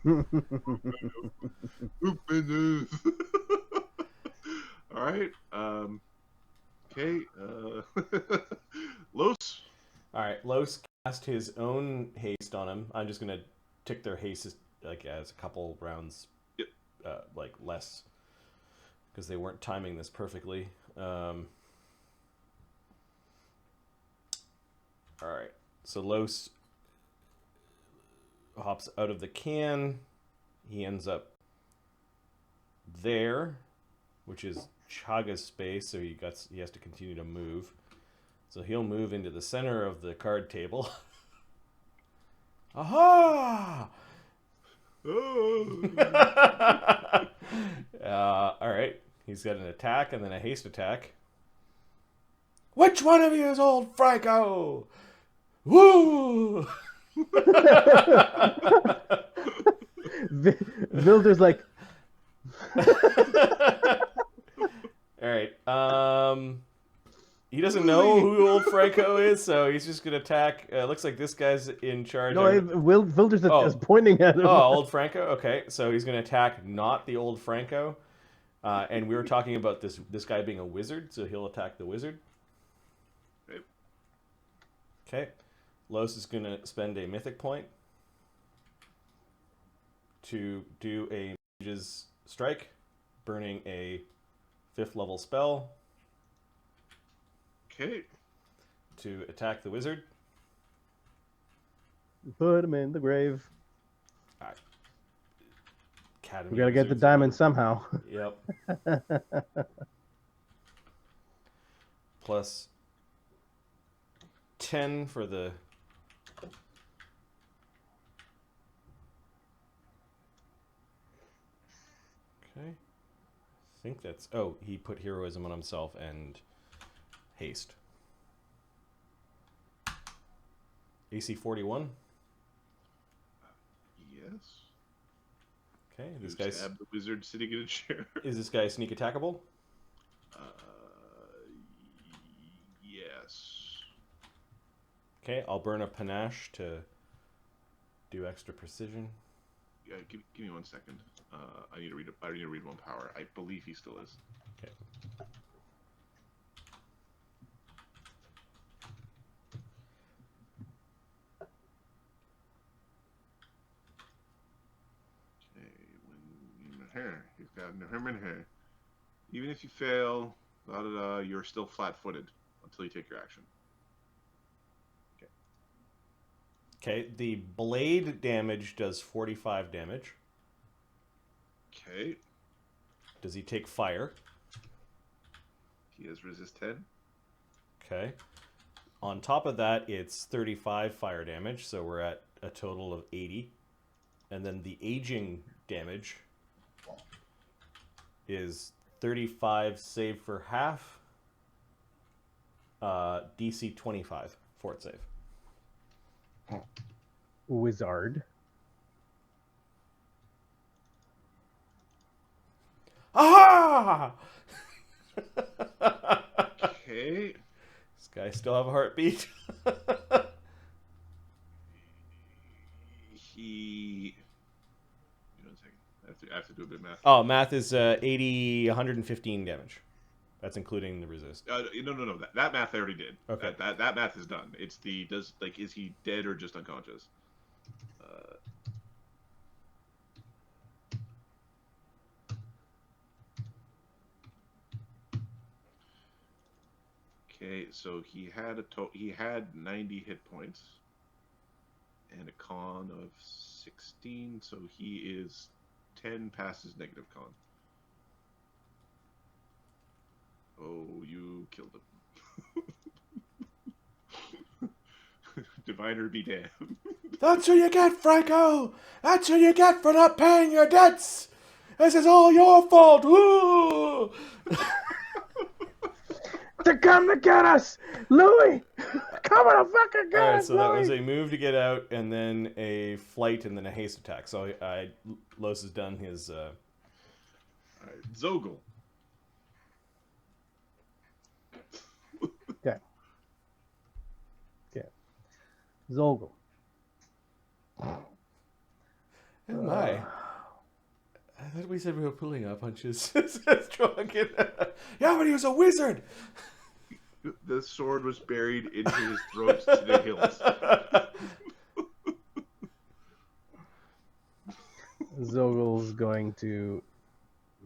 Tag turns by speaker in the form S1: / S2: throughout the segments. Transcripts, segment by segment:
S1: All right. Okay. Los.
S2: All right, Los cast his own haste on him. I'm just gonna tick their haste as a couple rounds,
S1: Yep.
S2: less because they weren't timing this perfectly. All right, so Los hops out of the can. He ends up there, which is Chagga's space, so he has to continue to move. So he'll move into the center of the card table. Aha! All right. He's got an attack and then a haste attack. Which one of you is old Franco? Woo!
S3: Vilder's like.
S2: All right. He doesn't know who old Franco is, so he's just gonna attack. Looks like this guy's in charge.
S3: No, Vilder's just pointing at him.
S2: Oh, old Franco. Okay, so he's gonna attack not the old Franco. And we were talking about this guy being a wizard, so he'll attack the wizard. Okay. Los is gonna spend a mythic point to do a mage's strike, burning a 5th level spell.
S1: Okay.
S2: To attack the wizard.
S3: Put him in the grave.
S2: All right. Academy
S3: We gotta get the diamond somehow.
S2: Yep. Plus 10 for the... Okay. I think that's... Oh, he put heroism on himself and haste. AC 41.
S1: Yes.
S2: Okay, this guy's...
S1: Stab the wizard sitting in a chair.
S2: Is this guy sneak attackable?
S1: Yes.
S2: Okay, I'll burn a panache to do extra precision.
S1: Yeah, give me 1 second. I need to read one power. I believe he still is.
S2: Okay.
S1: He's got him in here. Even if you fail, you're still flat-footed until you take your action. Okay.
S2: Okay, the blade damage does 45 damage.
S1: Okay.
S2: Does he take fire?
S1: He has resist 10.
S2: Okay. On top of that, it's 35 fire damage, so we're at a total of 80. And then the aging damage is 35 save for half, DC 25 fort save.
S3: Wizard.
S2: Aha!
S1: Okay.
S2: This guy still have a heartbeat.
S1: He... Give me 1 second. I have to do a bit of math.
S2: Oh, math is 80, 115 damage. That's including the resist.
S1: No. That math I already did.
S2: Okay.
S1: That math is done. It's is he dead or just unconscious? Okay, so he had 90 hit points and a con of 16, so he is 10 past his negative con. Oh, you killed him. Diviner be damned.
S2: That's what you get, Franco! That's what you get for not paying your debts! This is all your fault! Woo!
S3: They're coming to get us! Louis! Coming to fucking get
S2: Alright,
S3: us,
S2: so
S3: Louis!
S2: that was a move to get out, and then a flight, and then a haste attack. So Los has done his...
S1: Alright, Zogel.
S3: Okay. Zogel.
S2: Oh my. I thought we said we were pulling our punches. Dragon. Yeah, but he was a wizard!
S1: The sword was buried into his throat to the hills.
S3: Zogel's going to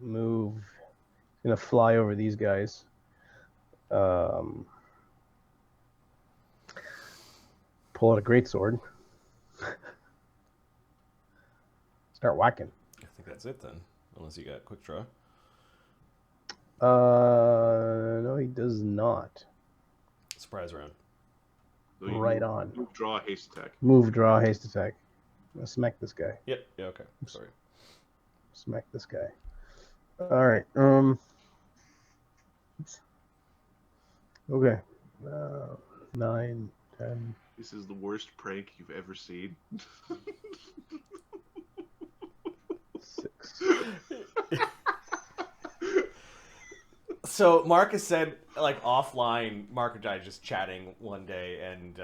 S3: move. He's going to fly over these guys. Pull out a greatsword. Start whacking.
S2: I think that's it then. Unless you got quick draw.
S3: No, he does not.
S2: Surprise round.
S1: So you
S3: Right on.
S1: move, draw, haste attack.
S3: Move, draw, haste attack. I'm gonna smack this guy.
S2: Yep. Yeah, okay. Sorry.
S3: Smack this guy. All right. Okay. 9, 10.
S1: This is the worst prank you've ever seen.
S3: 6.
S2: So Marcus said, like, offline, Mark and I just chatting one day, and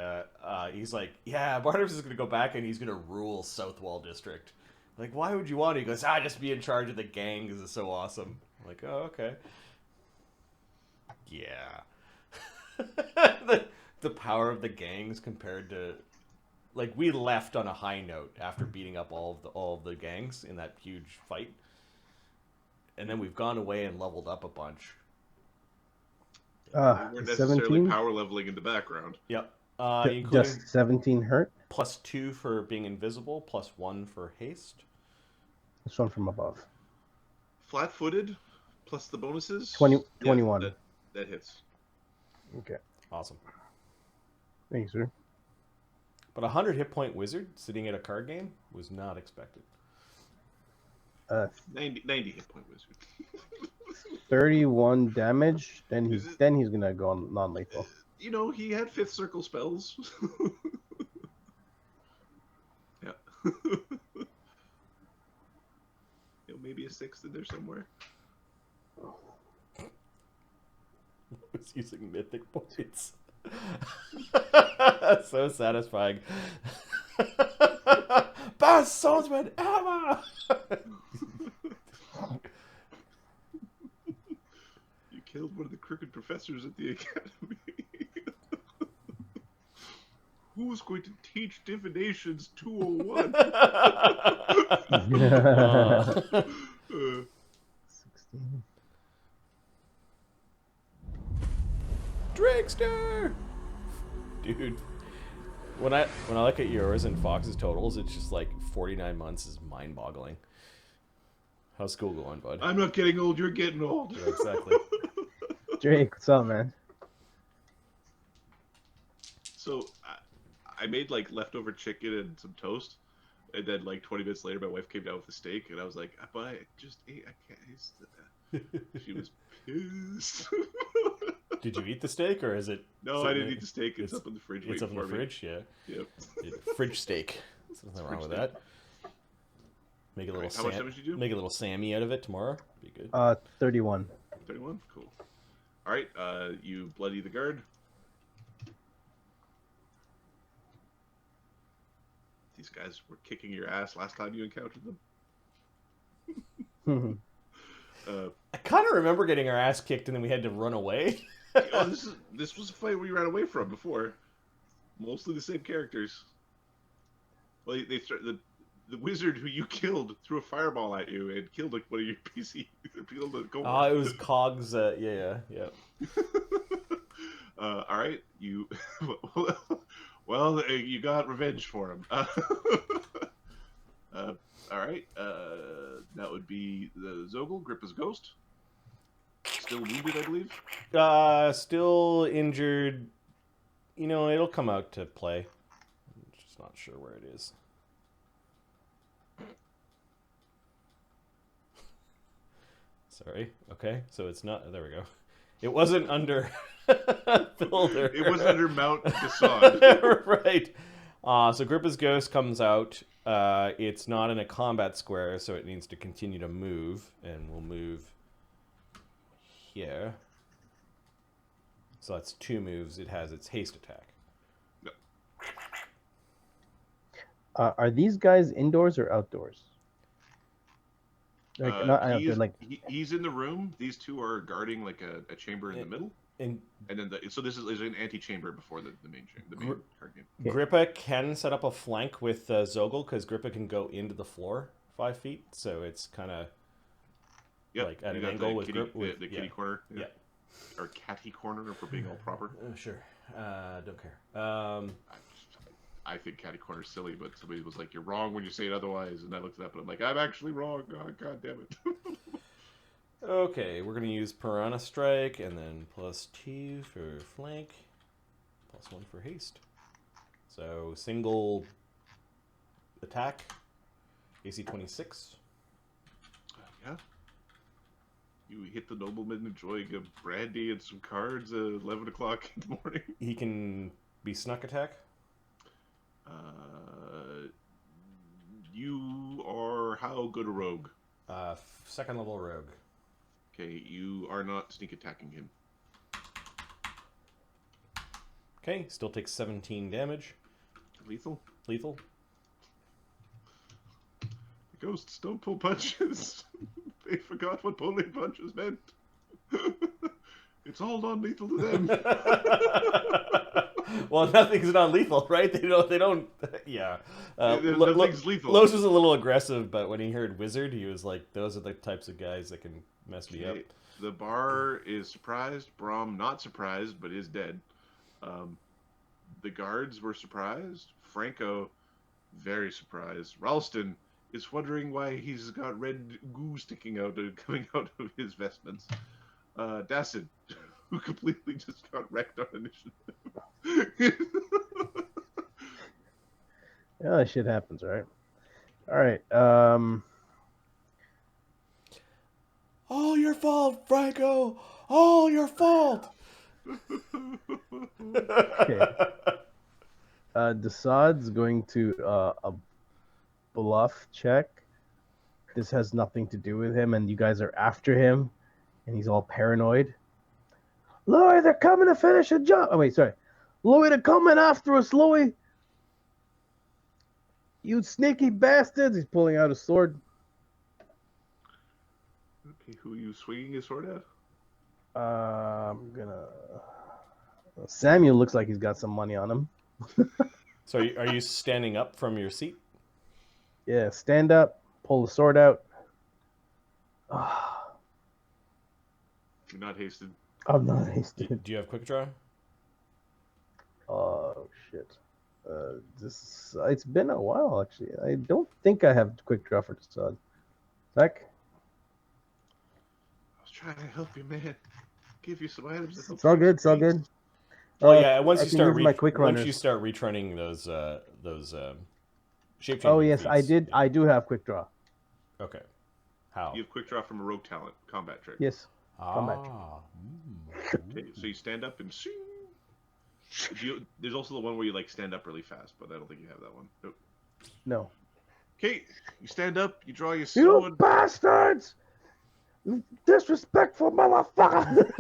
S2: he's like, yeah, Barnabas is going to go back and he's going to rule Southwall District. Like, why would you want to? He goes, just be in charge of the gang because it's so awesome. I'm like, oh, okay. Yeah. the power of the gangs compared to... Like, we left on a high note after beating up all of the gangs in that huge fight. And then we've gone away and leveled up a bunch.
S1: They weren't necessarily
S3: 17?
S1: power leveling in the background.
S2: Yep. Including
S3: Just 17 hurt?
S2: +2 for being invisible, +1 for haste.
S3: This one from above.
S1: Flat-footed, plus the bonuses.
S3: 21.
S1: Yeah, that hits.
S3: Okay.
S2: Awesome.
S3: Thanks, sir.
S2: But a 100 hit point wizard sitting at a card game was not expected.
S1: 90 hit point wizard.
S3: 31 damage. Then he's gonna go on non-lethal.
S1: You know, he had 5th circle spells. Yeah. Maybe a 6th in there somewhere.
S2: Was using mythic points. So satisfying. Best swordsman ever!
S1: You killed one of the crooked professors at the academy. Who's going to teach divinations 201?
S3: 16.
S2: Dragster! Dude. When I look at yours and Fox's totals, it's just like 49 months is mind-boggling. How's school going, bud?
S1: I'm not getting old, you're getting old.
S2: Yeah, exactly.
S3: Drake, what's up, man?
S1: So, I made like leftover chicken and some toast, and then like 20 minutes later, my wife came down with a steak, and I was like, "But I just ate. I can't taste that." She was pissed.
S2: Did you eat the steak, or is it?
S1: No, I didn't eat the steak. It's up in the fridge.
S2: It's up in the fridge, yeah.
S1: Yep.
S2: Fridge steak. There's nothing wrong with that. Make a little
S1: How much damage did you do?
S2: Make a little Sammy out of it tomorrow. Be good.
S3: 31.
S1: 31? Cool. Alright, you bloody the guard. These guys were kicking your ass last time you encountered them.
S2: I kind of remember getting our ass kicked and then we had to run away.
S1: Oh, this was a fight we ran away from before. Mostly the same characters. Well, the wizard who you killed threw a fireball at you and killed like one of your PC.
S2: Oh, it was Cogs. Yeah.
S1: All right, you. Well, you got revenge for him. All right, that would be the Zogel, Grippa's ghost. Still wounded, I believe.
S2: Still injured. You know, it'll come out to play. I'm just not sure where it is. Sorry. Okay, so it's not. There we go. It wasn't under Builder.
S1: It was under Mount Dassod.
S2: Right. So Grippa's ghost comes out. It's not in a combat square, so it needs to continue to move, and we'll move here. So that's 2 moves. It has its haste attack.
S3: Are these guys indoors or outdoors? Like not outdoors, like
S1: He's in the room. These two are guarding like a chamber in the middle,
S2: And
S1: and then so this is an antechamber before the main chamber, the main card game.
S3: Okay.
S2: Grippa can set up a flank with Zogel because Grippa can go into the floor 5 feet, so it's kind of like at
S1: You
S2: an
S1: got
S2: angle
S1: the
S2: with
S1: kitty,
S2: Grip. With,
S1: the kitty corner,
S2: Yeah.
S1: or catty corner if we're being all proper.
S2: Sure. Don't care.
S1: I think catty corner is silly, but somebody was like, "You're wrong when you say it otherwise," and I looked it up and I'm like, "I'm actually wrong." Oh, God damn it.
S2: Okay, we're gonna use Piranha Strike and then +2 for flank, +1 for haste. So single attack, AC 26.
S1: Yeah. You hit the nobleman enjoying a brandy and some cards at 11 o'clock in the morning.
S2: He can be snuck attack.
S1: You are how good a rogue?
S2: Second level rogue.
S1: Okay, you are not sneak attacking him.
S2: Okay, still takes 17 damage.
S1: Lethal?
S2: Lethal.
S1: Ghosts don't pull punches. They forgot what pulling punches meant. It's all non-lethal to them.
S2: Well, nothing's non-lethal, right? They don't. Yeah.
S1: Nothing's lethal.
S2: Los was a little aggressive, but when he heard wizard, he was like, "Those are the types of guys that can mess me up."
S1: The bar is surprised. Brom not surprised, but is dead. The guards were surprised. Franco, very surprised. Ralston is wondering why he's got red goo sticking out and coming out of his vestments. Dassod, who completely just got wrecked on initiative.
S3: yeah, that shit happens, right? All right.
S2: All your fault, Franco. All your fault.
S3: Okay. Dassod's going to a bluff check. This has nothing to do with him, and you guys are after him, and he's all paranoid. Louis, they're coming to finish a job. Oh, wait, sorry. Louis, they're coming after us, Louis. You sneaky bastards. He's pulling out a sword.
S1: Okay, who are you swinging his sword at?
S3: I'm gonna... Samuel looks like he's got some money on him.
S2: So are you standing up from your seat?
S3: Yeah, stand up, pull the sword out.
S1: You're not hasted.
S3: I'm not hasted.
S2: Do you have quick draw?
S3: Oh shit! It's been a while actually. I don't think I have quick draw for Dassod. Zach?
S1: I was trying to help you, man. Give you some items. To help
S3: It's all
S1: you
S3: good. It's all good.
S2: Well, yeah. Once
S3: I
S2: you
S3: can
S2: start
S3: use my quick
S2: once
S3: runners.
S2: you start retrunning those shape changing
S3: Oh yes,
S2: feats,
S3: I did.
S2: yeah.
S3: I do have quick draw.
S2: Okay. How?
S1: You have quick draw from a rogue talent, combat trait.
S3: Yes.
S2: Ah.
S1: Okay, so you stand up and shing. There's also the one where you like stand up really fast, but I don't think you have that one. Nope.
S3: No.
S1: Okay, you stand up, you draw your
S3: You
S1: sword.
S3: bastards! You disrespectful motherfucker!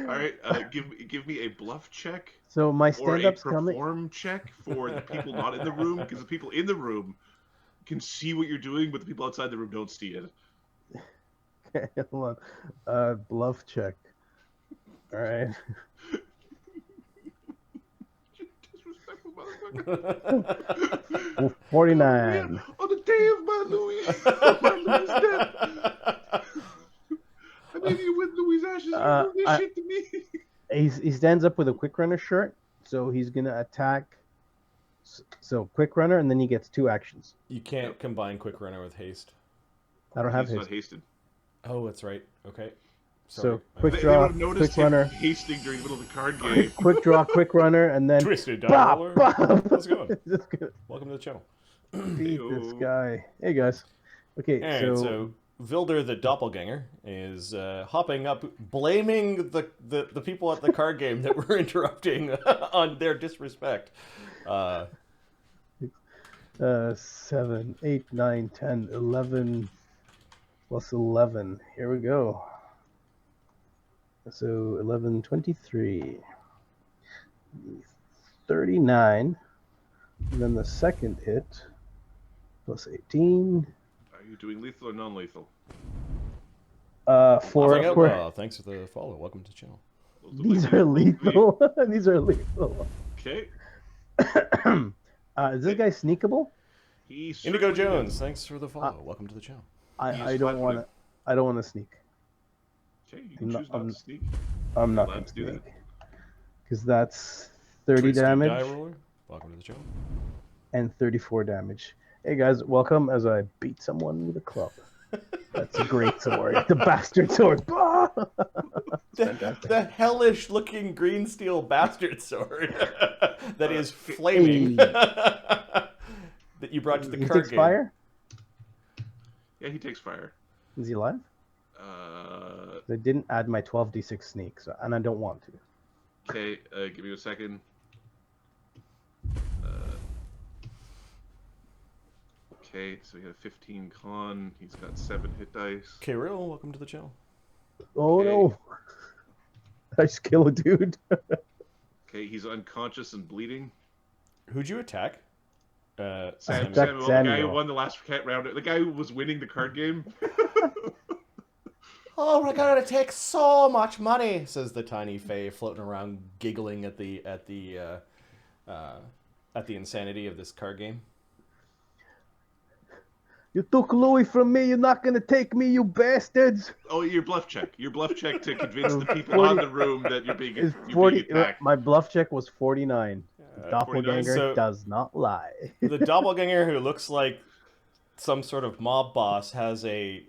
S1: All right, give me a bluff check
S3: So my
S1: or a
S3: stand-up's coming.
S1: perform check for the people not in the room, because the people in the room can see what you're doing, but the people outside the room don't see it.
S3: Okay, hold on. Bluff check. All right.
S1: Disrespectful motherfucker.
S3: 49.
S1: On the day of my Louis, my Louis death. I made you with Louis' ashes. You do this shit to me.
S3: He stands up with a quick runner shirt, so he's gonna attack. So quick runner, and then he gets 2 actions.
S2: You can't combine quick runner with haste.
S3: I don't have
S1: He's
S3: haste.
S1: not hasted.
S2: Oh, that's right. Okay.
S3: So
S2: My
S3: quick
S1: They
S3: draw,
S1: would have noticed
S3: quick
S1: him
S3: runner,
S1: hasting during the middle of the card game.
S3: quick draw, quick runner, and then
S2: Twisted die
S3: bop,
S2: roller.
S3: bop.
S2: How's it going?
S3: Just gonna
S2: Welcome to the channel.
S3: beat this
S1: Heyo.
S3: guy. Hey guys. Okay,
S2: All right, so Vilder the doppelganger is hopping up, blaming the people at the card game that were interrupting on their disrespect.
S3: 7, 8, 9, 10, 11 plus 11. Here we go. So 11, 23. 39. And then the second hit, plus 18.
S1: Are you doing lethal or non-lethal?
S2: Thanks for the follow. Welcome to the channel.
S3: These are lethal. These are lethal.
S1: Okay.
S3: Is this guy sneakable?
S2: Indigo Jones, thanks for the follow. Welcome to the channel.
S3: I don't want to. I don't want to sneak.
S1: Okay, you can choose not to sneak.
S3: I'm not going to sneak. Because that's 30 damage.
S2: Die roller. Welcome to the channel.
S3: And 34 damage. Hey guys, welcome as I beat someone with a club. That's a great sword. The bastard sword.
S2: The hellish-looking green steel bastard sword that is flaming. That you brought to the card game. He takes
S3: fire?
S1: Yeah, he takes fire.
S3: Is he alive? They didn't add my 12d6 sneak, and I don't want to.
S1: Okay, give me a second. Okay, so he had a 15 con. He's got 7 hit dice.
S2: Kirill, welcome to the channel.
S3: Oh no! I just kill a dude.
S1: Okay, he's unconscious and bleeding.
S2: Who'd you attack?
S1: Samuel, the guy who won the last round. The guy who was winning the card game.
S2: Oh, we're gonna take so much money, says the tiny fae, floating around, giggling at the insanity of this card game.
S3: You took Louis from me. You're not gonna take me, you bastards.
S1: Oh, your bluff check. Your bluff check to convince the people on the room that you're being attacked.
S3: My bluff check was 49. Doppelganger
S2: 49,
S3: does not lie.
S2: The doppelganger, who looks like some sort of mob boss, has a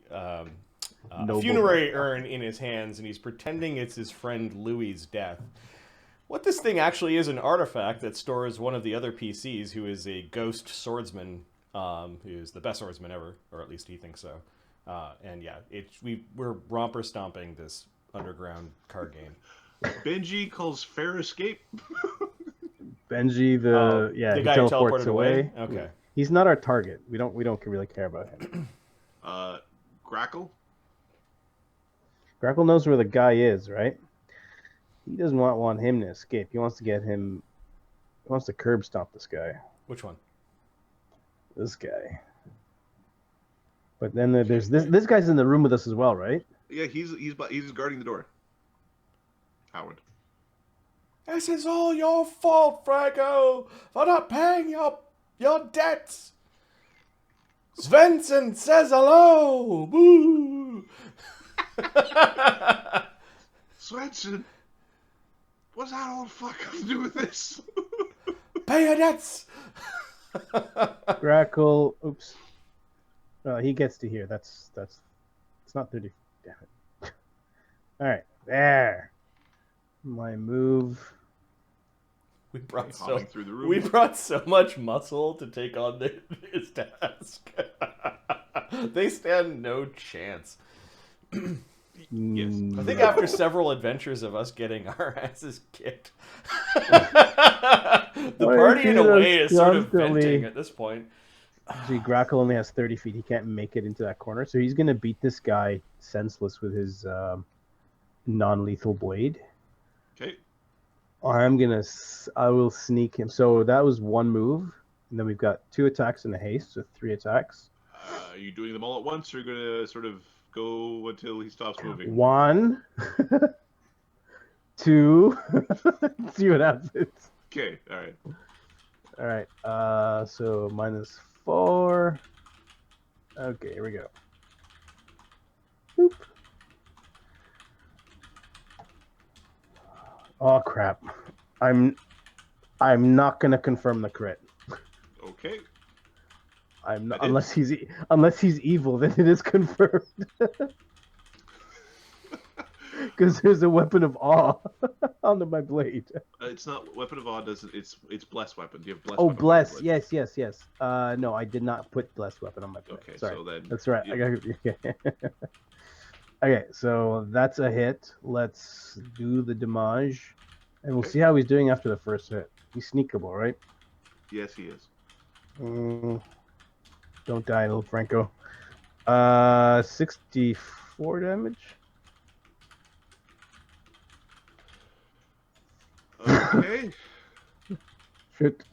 S2: funerary urn in his hands, and he's pretending it's his friend Louis's death. What this thing actually is, an artifact that stores one of the other PCs, who is a ghost swordsman, who's the best swordsman ever, or at least he thinks so. And yeah, we're romper stomping this underground card game.
S1: Benji calls fair escape.
S3: Benji, the
S2: guy who teleported away. Okay,
S3: yeah. He's not our target. We don't really care about him.
S1: Grakkel.
S3: Grakkel knows where the guy is, right? He doesn't want him to escape. He wants to get him. He wants to curb stomp this guy.
S2: Which one?
S3: This guy. But then there's this guy's in the room with us as well, right?
S1: Yeah, he's guarding the door. Howard.
S2: This is all your fault, Franco, for not paying your debts. Svensson says hello. Boo.
S1: Svensson, what's that old fuck have to do with this?
S2: Pay your debts.
S3: Grakkel, oops. He gets to here. It's not 30. Damn it. All right, there. My move.
S2: We brought so much muscle to take on this task. They stand no chance.
S1: Yes.
S2: I think after several adventures of us getting our asses kicked, the party in a way is sort of venting at this point.
S3: Gee, Grakkel only has 30 feet. He can't make it into that corner, so he's gonna beat this guy senseless with his non-lethal blade.
S1: Okay.
S3: I will sneak him. So that was one move, and then we've got 2 attacks and a haste, so 3 attacks.
S1: Are you doing them all at once, or are you gonna sort of go until he stops moving?
S3: 1, 2. See what happens.
S1: Okay. All right.
S3: All right. So -4. Okay, here we go. Boop. Oh crap! I'm not gonna confirm the crit.
S1: Okay.
S3: I'm not, unless he's evil, then it is confirmed. Because there's a weapon of awe on my blade.
S1: It's not weapon of awe. Doesn't it's blessed weapon? Do you have blessed?
S3: Oh,
S1: weapon
S3: bless. Yes. No, I did not put blessed weapon on my blade.
S1: Okay,
S3: sorry.
S1: so then
S3: That's right. Okay, so that's a hit. Let's do the damage, and we'll see how he's doing after the first hit. He's sneakable, right?
S1: Yes, he is.
S3: Don't die, little Franco. 64 damage.
S1: Okay.
S3: shit.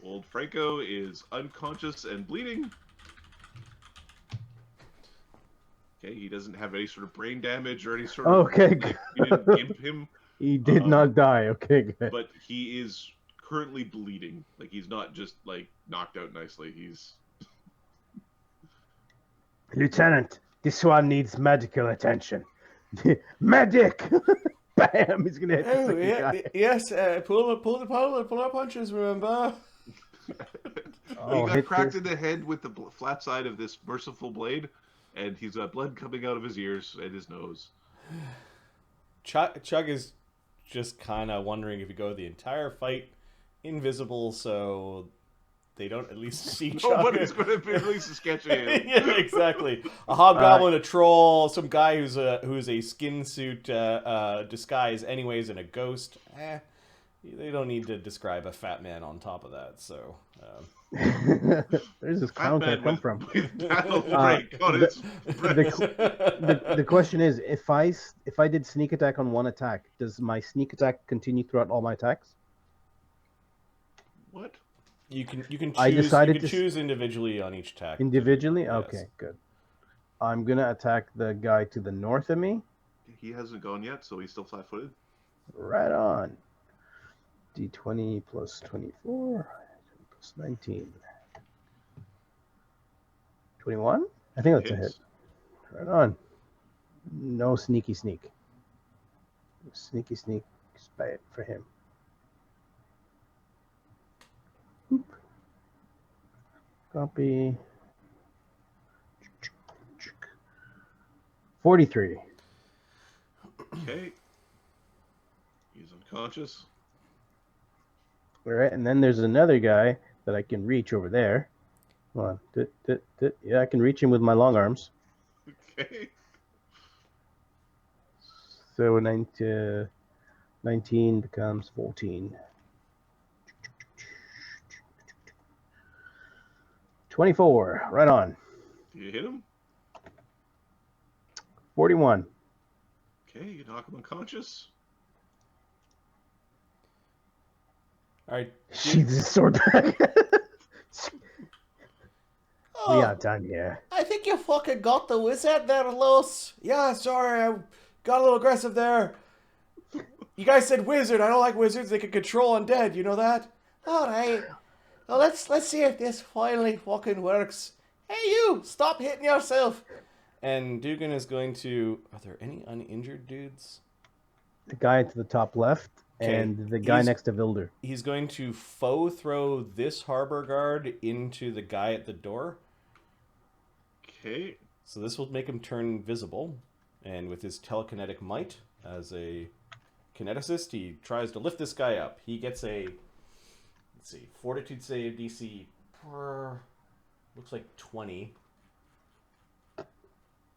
S1: Old Franco is unconscious and bleeding. Okay, he doesn't have any sort of brain damage or any sort of...
S3: Okay,
S1: Like, you didn't gimp him.
S3: He did not die. Okay, good.
S1: But he is currently bleeding. Like, he's not just, like, knocked out nicely. He's...
S3: Lieutenant, this one needs medical attention. Medic! Bam! He's gonna hit the second guy.
S2: Yes, pull our punches, remember?
S3: Oh,
S1: he got
S3: hit
S1: cracked
S3: this.
S1: in the head with the flat side of this merciful blade, and he's got blood coming out of his ears and his nose.
S2: Chug is just kind of wondering if you go the entire fight invisible, so they don't at least see Chug.
S1: Nobody's going to be released a sketch of him.
S2: Yeah, exactly. A hobgoblin, a troll, some guy who's a skin suit disguise, anyways, and a ghost. They don't need to describe a fat man on top of that. So.
S3: Where's this clown guy come from? The question is, if I did sneak attack on one attack, does my sneak attack continue throughout all my attacks?
S1: What?
S2: You can choose.
S3: I decided
S2: you can choose individually on each attack.
S3: Individually?
S2: Yes.
S3: Okay, good. I'm gonna attack the guy to the north of me.
S1: He hasn't gone yet, so he's still flat-footed.
S3: Right on. D20 plus 24 plus 19. 21? I think that's a hit. Right on. No sneaky sneak. Sneaky sneak for him. Oop. Copy. 43.
S1: Okay. He's unconscious.
S3: All right, and then there's another guy that I can reach over there. Come on. Yeah, I can reach him with my long arms.
S1: Okay.
S3: So 19 becomes 14. 24. Right on.
S1: Do you hit him?
S3: 41.
S1: Okay, you knock him unconscious.
S2: All right.
S3: She's his sword back.
S2: Oh,
S3: We are done here.
S2: I think you fucking got the wizard there, Los. Yeah, sorry, I got a little aggressive there. You guys said wizard. I don't like wizards. They can control undead. You know that? All right. Well, let's see if this finally fucking works. Hey, you! Stop hitting yourself. And Dugan is going to... Are there any uninjured dudes?
S3: The guy to the top left and the guy next to Vilder.
S2: He's going to foe throw this harbor guard into the guy at the door.
S1: Okay.
S2: So this will make him turn visible. And with his telekinetic might, as a kineticist, he tries to lift this guy up. He gets a... Let's see. Fortitude save DC... looks like 20.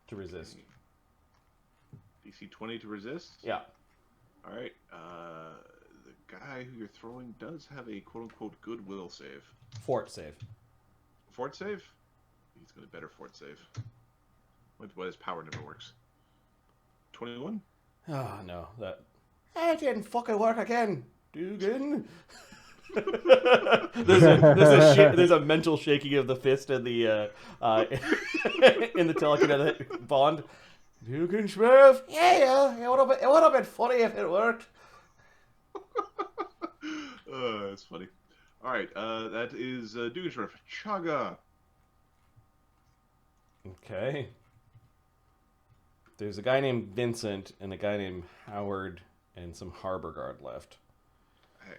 S2: To resist.
S1: DC 20 to resist?
S2: Yeah.
S1: Alright. The guy who you're throwing does have a quote-unquote goodwill save.
S2: Fort save.
S1: Fort save? He's got a better fort save. What his power never works. 21?
S2: Oh, no. That didn't fucking work again. Dugan. there's a mental shaking of the fist and the in the telekinetic bond. Dugan Smith. Yeah. It would have been funny if it worked.
S1: That's funny. All right, that is Dugan Smith. Chagga.
S2: Okay. There's a guy named Vincent and a guy named Howard and some harbor guard left.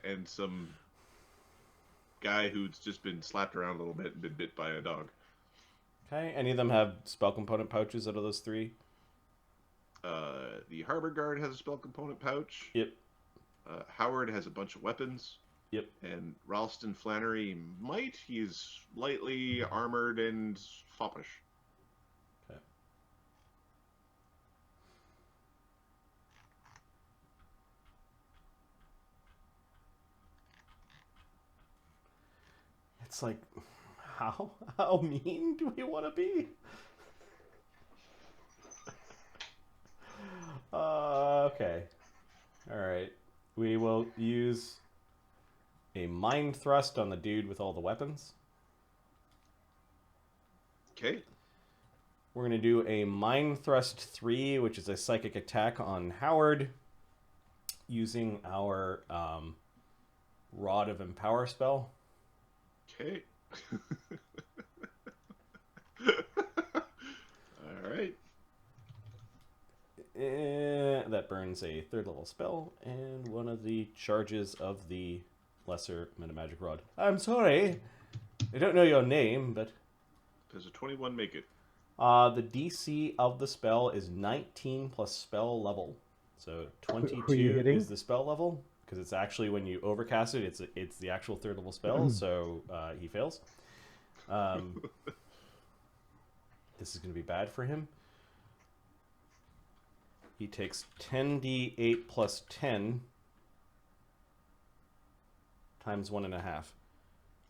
S1: And some guy who's just been slapped around a little bit and been bit by a dog.
S2: Okay. Any of them have spell component pouches out of those three?
S1: The harbor guard has a spell component pouch.
S2: Yep.
S1: Howard has a bunch of weapons.
S2: Yep.
S1: And Ralston Flannery might. He's lightly armored and foppish.
S2: Okay. It's like, how mean do we want to be? Okay. All right. We will use a mind thrust on the dude with all the weapons.
S1: Okay.
S2: We're going to do a mind thrust 3, which is a psychic attack on Howard, using our Rod of Empower spell.
S1: Okay. All right.
S2: That burns a 3rd level spell and one of the charges of the lesser metamagic rod. I'm sorry, I don't know your name, but
S1: Does a 21 make it?
S2: the DC of the spell is 19 plus spell level, so
S3: Who are you
S2: 22
S3: hitting?
S2: is the spell level because it's actually when you overcast it, it's the actual 3rd level spell. So he fails. This is going to be bad for him. He takes 10d8 plus 10 times 1.5.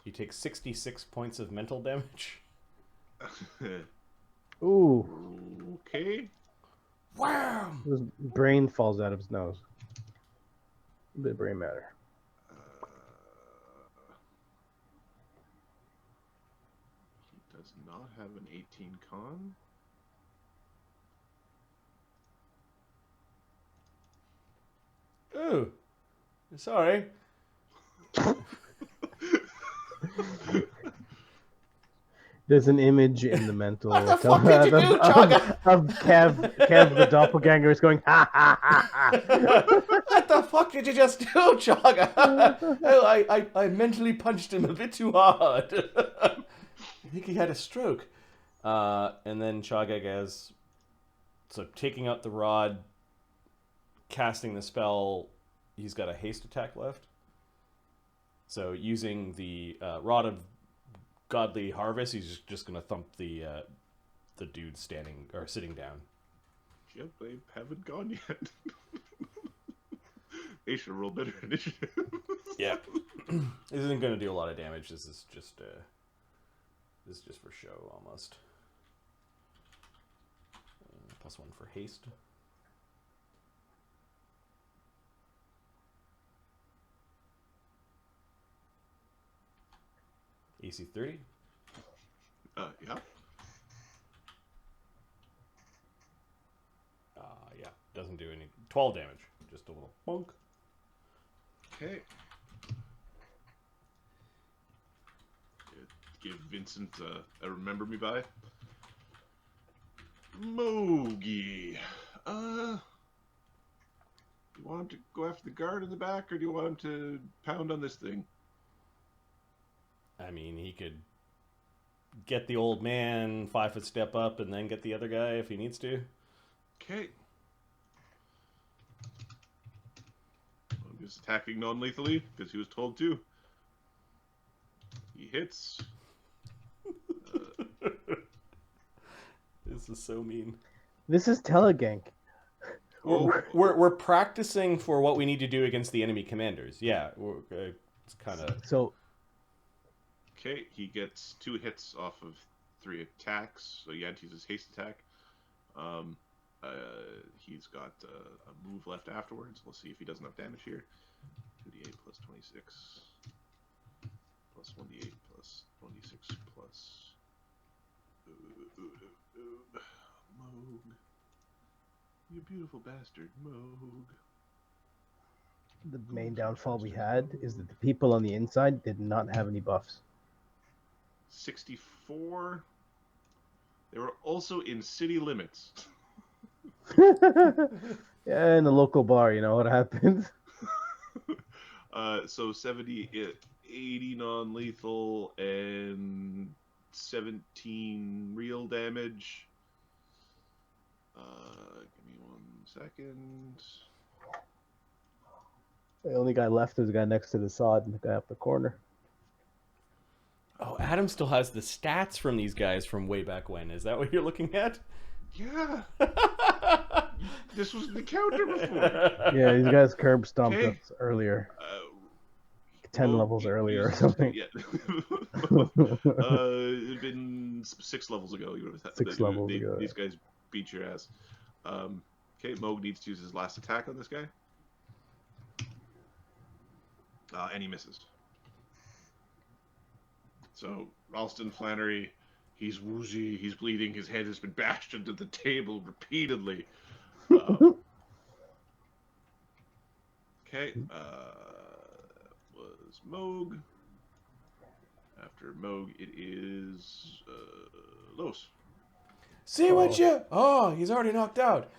S2: He takes 66 points of mental damage.
S3: Ooh.
S1: Okay.
S2: Wow!
S3: His brain falls out of his nose. A bit of brain matter.
S1: He does not have an 18 con.
S2: Ooh. Sorry.
S3: There's an image in the mental
S2: What the fuck did you do, Chagga?
S3: of Kev the doppelganger is going ha ha ha ha.
S2: What the fuck did you just do, Chagga? Oh, I mentally punched him a bit too hard. I think he had a stroke. And then Chagga goes, so taking out the rod, casting the spell, he's got a haste attack left. So using the Rod of Godly Harvest, he's just going to thump the dude standing or sitting down.
S1: Yep, they haven't gone yet. They should roll better initiative.
S2: Yep. This isn't going to do a lot of damage. This is just for show almost. +1 for haste. AC 30.
S1: Yeah.
S2: Yeah, doesn't do any. 12 damage. Just a little bonk.
S1: Okay. Give Vincent a remember me by. Mogi. You want him to go after the guard in the back, or do you want him to pound on this thing?
S2: I mean, he could get the old man, 5-foot step up, and then get the other guy if he needs to.
S1: Okay. Well, he's attacking non-lethally, because he was told to. He hits.
S2: This is so mean.
S3: This is Telegank.
S2: We're practicing for what we need to do against the enemy commanders. Yeah, it's kind of...
S3: So
S1: Okay, he gets 2 hits off of 3 attacks, so he antes his haste attack. He's got a move left afterwards. We'll see if he does enough damage here. 2d8 plus 26 plus 1d8 plus 26 plus Moog. You beautiful bastard, Moog.
S3: the main downfall we had is that the people on the inside did not have any buffs.
S1: 64. They were also in city limits.
S3: Yeah, in the local bar, you know what happens.
S1: So 70, 80 non-lethal, and 17 real damage. Give me 1 second.
S3: The only guy left is the guy next to the sod and the guy up the corner.
S2: Oh, Adam still has the stats from these guys from way back when. Is that what you're looking at?
S1: Yeah. This was the counter before.
S3: Yeah, these guys curb stomped
S1: Okay.
S3: us earlier. 10
S1: Well,
S3: levels
S1: you-
S3: earlier or
S1: you-
S3: something.
S1: Yeah. It'd been 6 levels ago. You would have
S3: 6 levels ago,
S1: These guys beat your ass. Okay, Moog needs to use his last attack on this guy. And he misses. So, Ralston Flannery, he's woozy, he's bleeding, his head has been bashed into the table repeatedly. Okay, was Moog. After Moog, it is Los.
S2: See what you... Oh, he's already knocked out.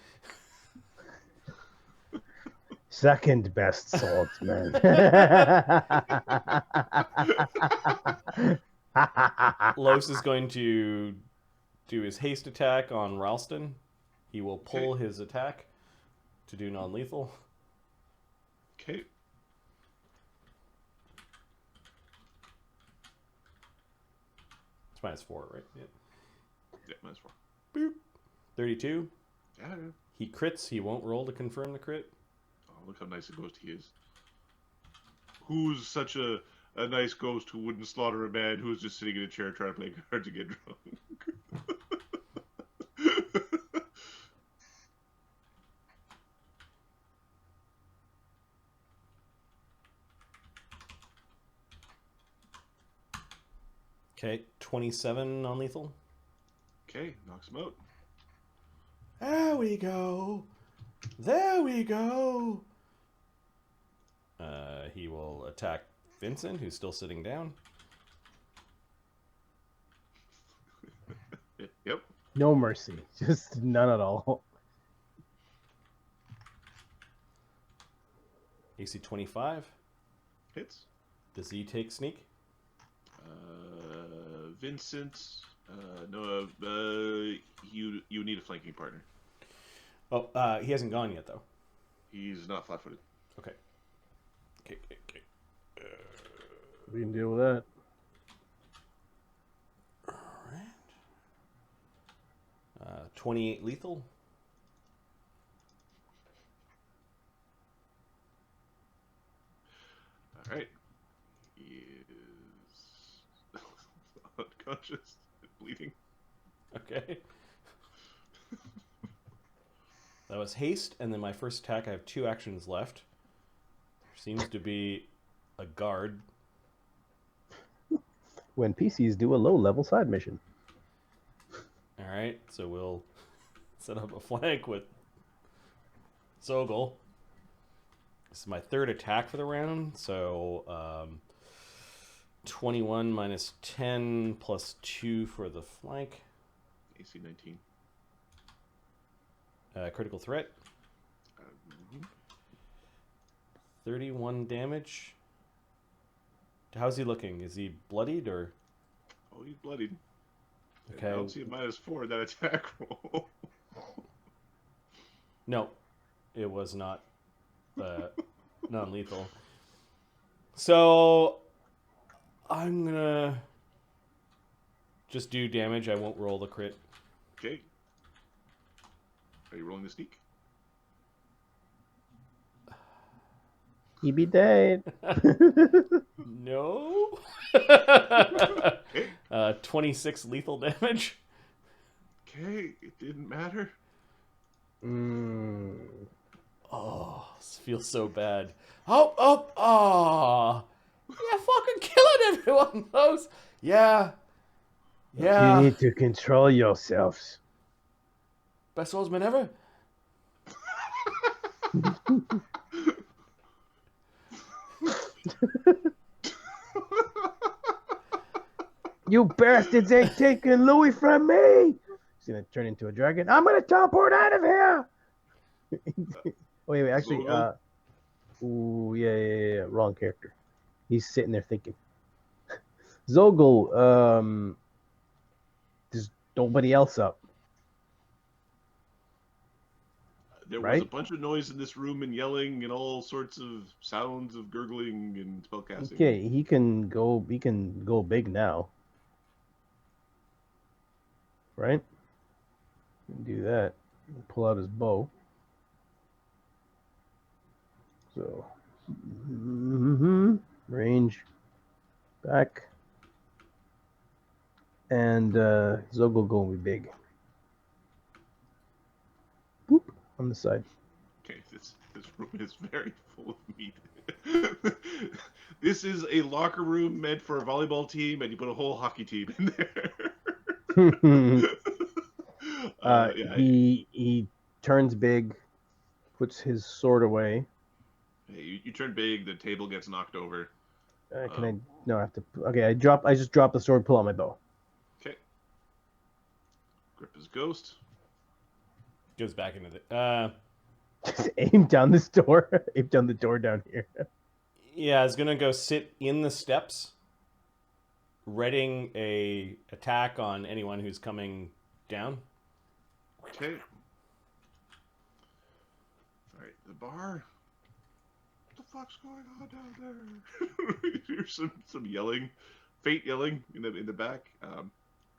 S3: Second best swordsman.
S2: Los is going to do his haste attack on Ralston. He will pull his attack to do non-lethal.
S1: Okay.
S2: It's -4, right? Yeah.
S1: Yeah, -4.
S2: Boop. 32.
S1: Yeah.
S2: He crits. He won't roll to confirm the crit.
S1: Oh, look how nice a ghost he is. Who's such a nice ghost who wouldn't slaughter a man who's just sitting in a chair trying to play cards to get drunk?
S2: Okay, 27 non-lethal.
S1: Okay, knocks him out.
S2: There we go. There we go. He will attack Vincent, who's still sitting down.
S1: Yep.
S3: No mercy. Just none at all.
S2: AC 25.
S1: Hits.
S2: Does he take sneak?
S1: Vincent. No. You need a flanking partner.
S2: Oh, he hasn't gone yet, though.
S1: He's not flat-footed.
S2: Okay. Okay.
S3: We can deal with that.
S2: Alright. 28 lethal.
S1: Alright. He is unconscious and bleeding.
S2: Okay. That was haste, and then my first attack, I have 2 actions left. There seems to be a guard.
S3: When PCs do a low-level side mission.
S2: Alright, so we'll set up a flank with Zogel. This is my 3rd attack for the round, so 21 minus 10 plus 2 for the flank.
S1: AC 19.
S2: Critical threat. 31 damage. How's he looking? Is he bloodied or?
S1: Oh, he's bloodied.
S2: Okay.
S1: I don't see a -4 in that attack roll.
S2: No, it was not non-lethal. So I'm gonna just do damage. I won't roll the crit.
S1: Okay. Are you rolling the sneak?
S3: He be dead.
S2: No. 26 lethal damage.
S1: Okay, it didn't matter.
S2: Oh, this feels so bad. Oh. You're fucking killing everyone, those. Yeah.
S3: You need to control yourselves.
S2: Best swordsman ever.
S3: You bastards ain't taking Louis from me. He's gonna turn into a dragon. I'm gonna teleport out of here. Wait, actually, ooh, yeah, wrong character. He's sitting there thinking. Zogel, there's nobody else up.
S1: There was a bunch of noise in this room and yelling and all sorts of sounds of gurgling and spellcasting.
S3: Okay, he can go big now. Right? Do that. Pull out his bow. So, range back, and Zogel going to be big. Boop. on the side.
S1: Okay, this room is very full of meat. This is a locker room meant for a volleyball team, and you put a whole hockey team in there. Yeah.
S3: He turns big, puts his sword away.
S1: You turn big, the table gets knocked over.
S3: Can I? No, I have to. Okay, I just drop the sword, pull out my bow.
S1: Okay. Grip his ghost.
S2: Goes back into the.
S3: Just aim down this door. Aim down the door down here.
S2: Yeah, I was gonna go sit in the steps, readying a attack on anyone who's coming down.
S1: Okay. All right, the bar. What the fuck's going on down there? Here's some yelling, faint yelling in the back.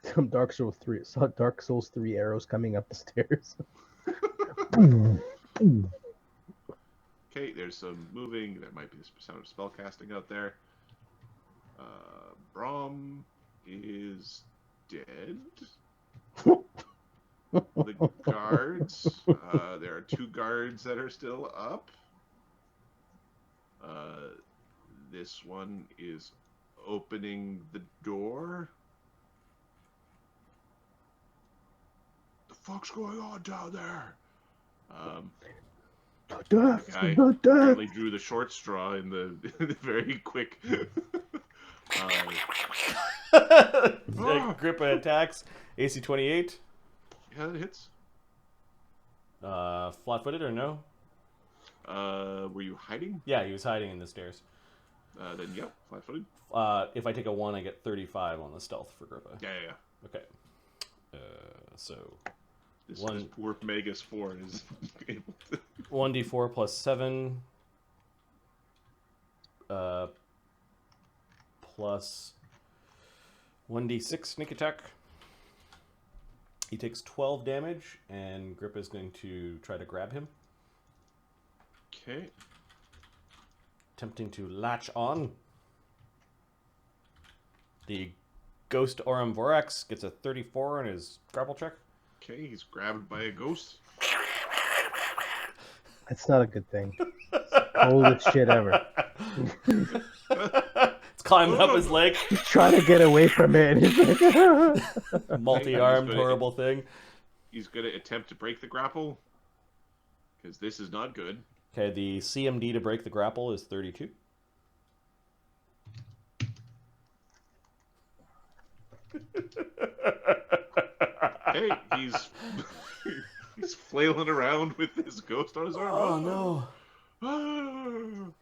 S3: Some Dark Souls 3 arrows coming up the stairs.
S1: Okay, there's some moving. There might be the sound of spell casting out there. Brom is dead. The guards. There are 2 guards that are still up. This one is opening the door. The fuck's going on down there? The guy apparently drew the short straw in the very quick.
S2: Grippa attacks. AC 28.
S1: Yeah, it hits.
S2: Flat-footed or no?
S1: Were you hiding?
S2: Yeah, he was hiding in the stairs.
S1: Then yeah, flat-footed.
S2: If I take a 1, I get 35 on the stealth for Grippa.
S1: Yeah.
S2: Okay. So
S1: This poor Magus 4 is able to.
S2: 1d4 plus 7. Plus 1d6 sneak attack. He takes 12 damage, and Grippa is going to try to grab him.
S1: Okay.
S2: Attempting to latch on. The Ghost Aurum Vorax gets a 34 on his grapple check.
S1: Okay, he's grabbed by a ghost.
S3: That's not a good thing. Coldest shit ever.
S2: It's climbing up his leg.
S3: He's trying to get away from it.
S2: Multi-armed, horrible thing.
S1: He's going to attempt to break the grapple. Because this is not good.
S2: Okay, the CMD to break the grapple is 32.
S1: Hey, he's flailing around with his ghost on his arm.
S2: Oh
S1: no!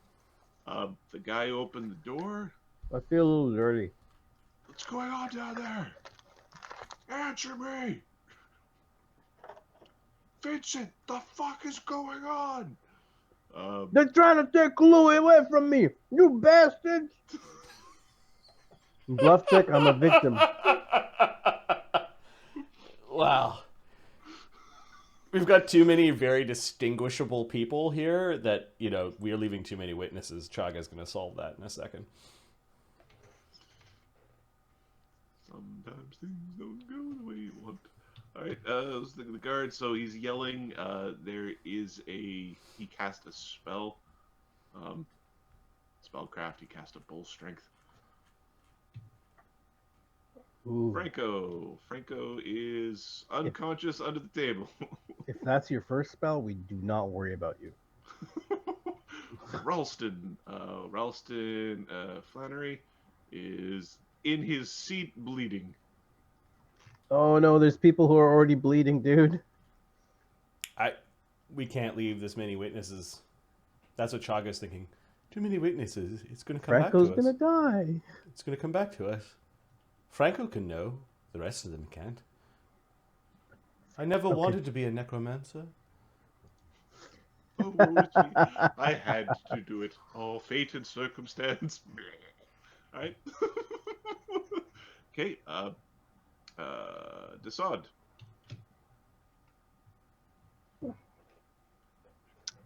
S1: The guy opened the door.
S3: I feel a little dirty.
S1: What's going on down there? Answer me! Vincent, the fuck is going on?
S3: They're trying to take Louis away from me, you bastards! Bluff check, I'm a victim.
S2: Wow. We've got too many very distinguishable people here that, we are leaving too many witnesses. Chagga's going to solve that in a second.
S1: Sometimes things don't go the way you want. Alright, the guard, so he's yelling. He cast a spell. Spellcraft, he cast a bull strength.
S3: Ooh.
S1: Franco is unconscious under the table.
S3: If that's your first spell, we do not worry about you.
S1: Ralston Flannery is in his seat bleeding.
S3: Oh no, there's people who are already bleeding, dude.
S2: We can't leave this many witnesses. That's what Chagga's thinking. Too many witnesses. It's going to come back to us.
S3: Franco's gonna die.
S2: It's going to come back to us. Franco can know. The rest of them can't. I never wanted to be a necromancer.
S1: Oh, it's me. I had to do it. Oh, fate and circumstance. Alright. Okay, Dassod.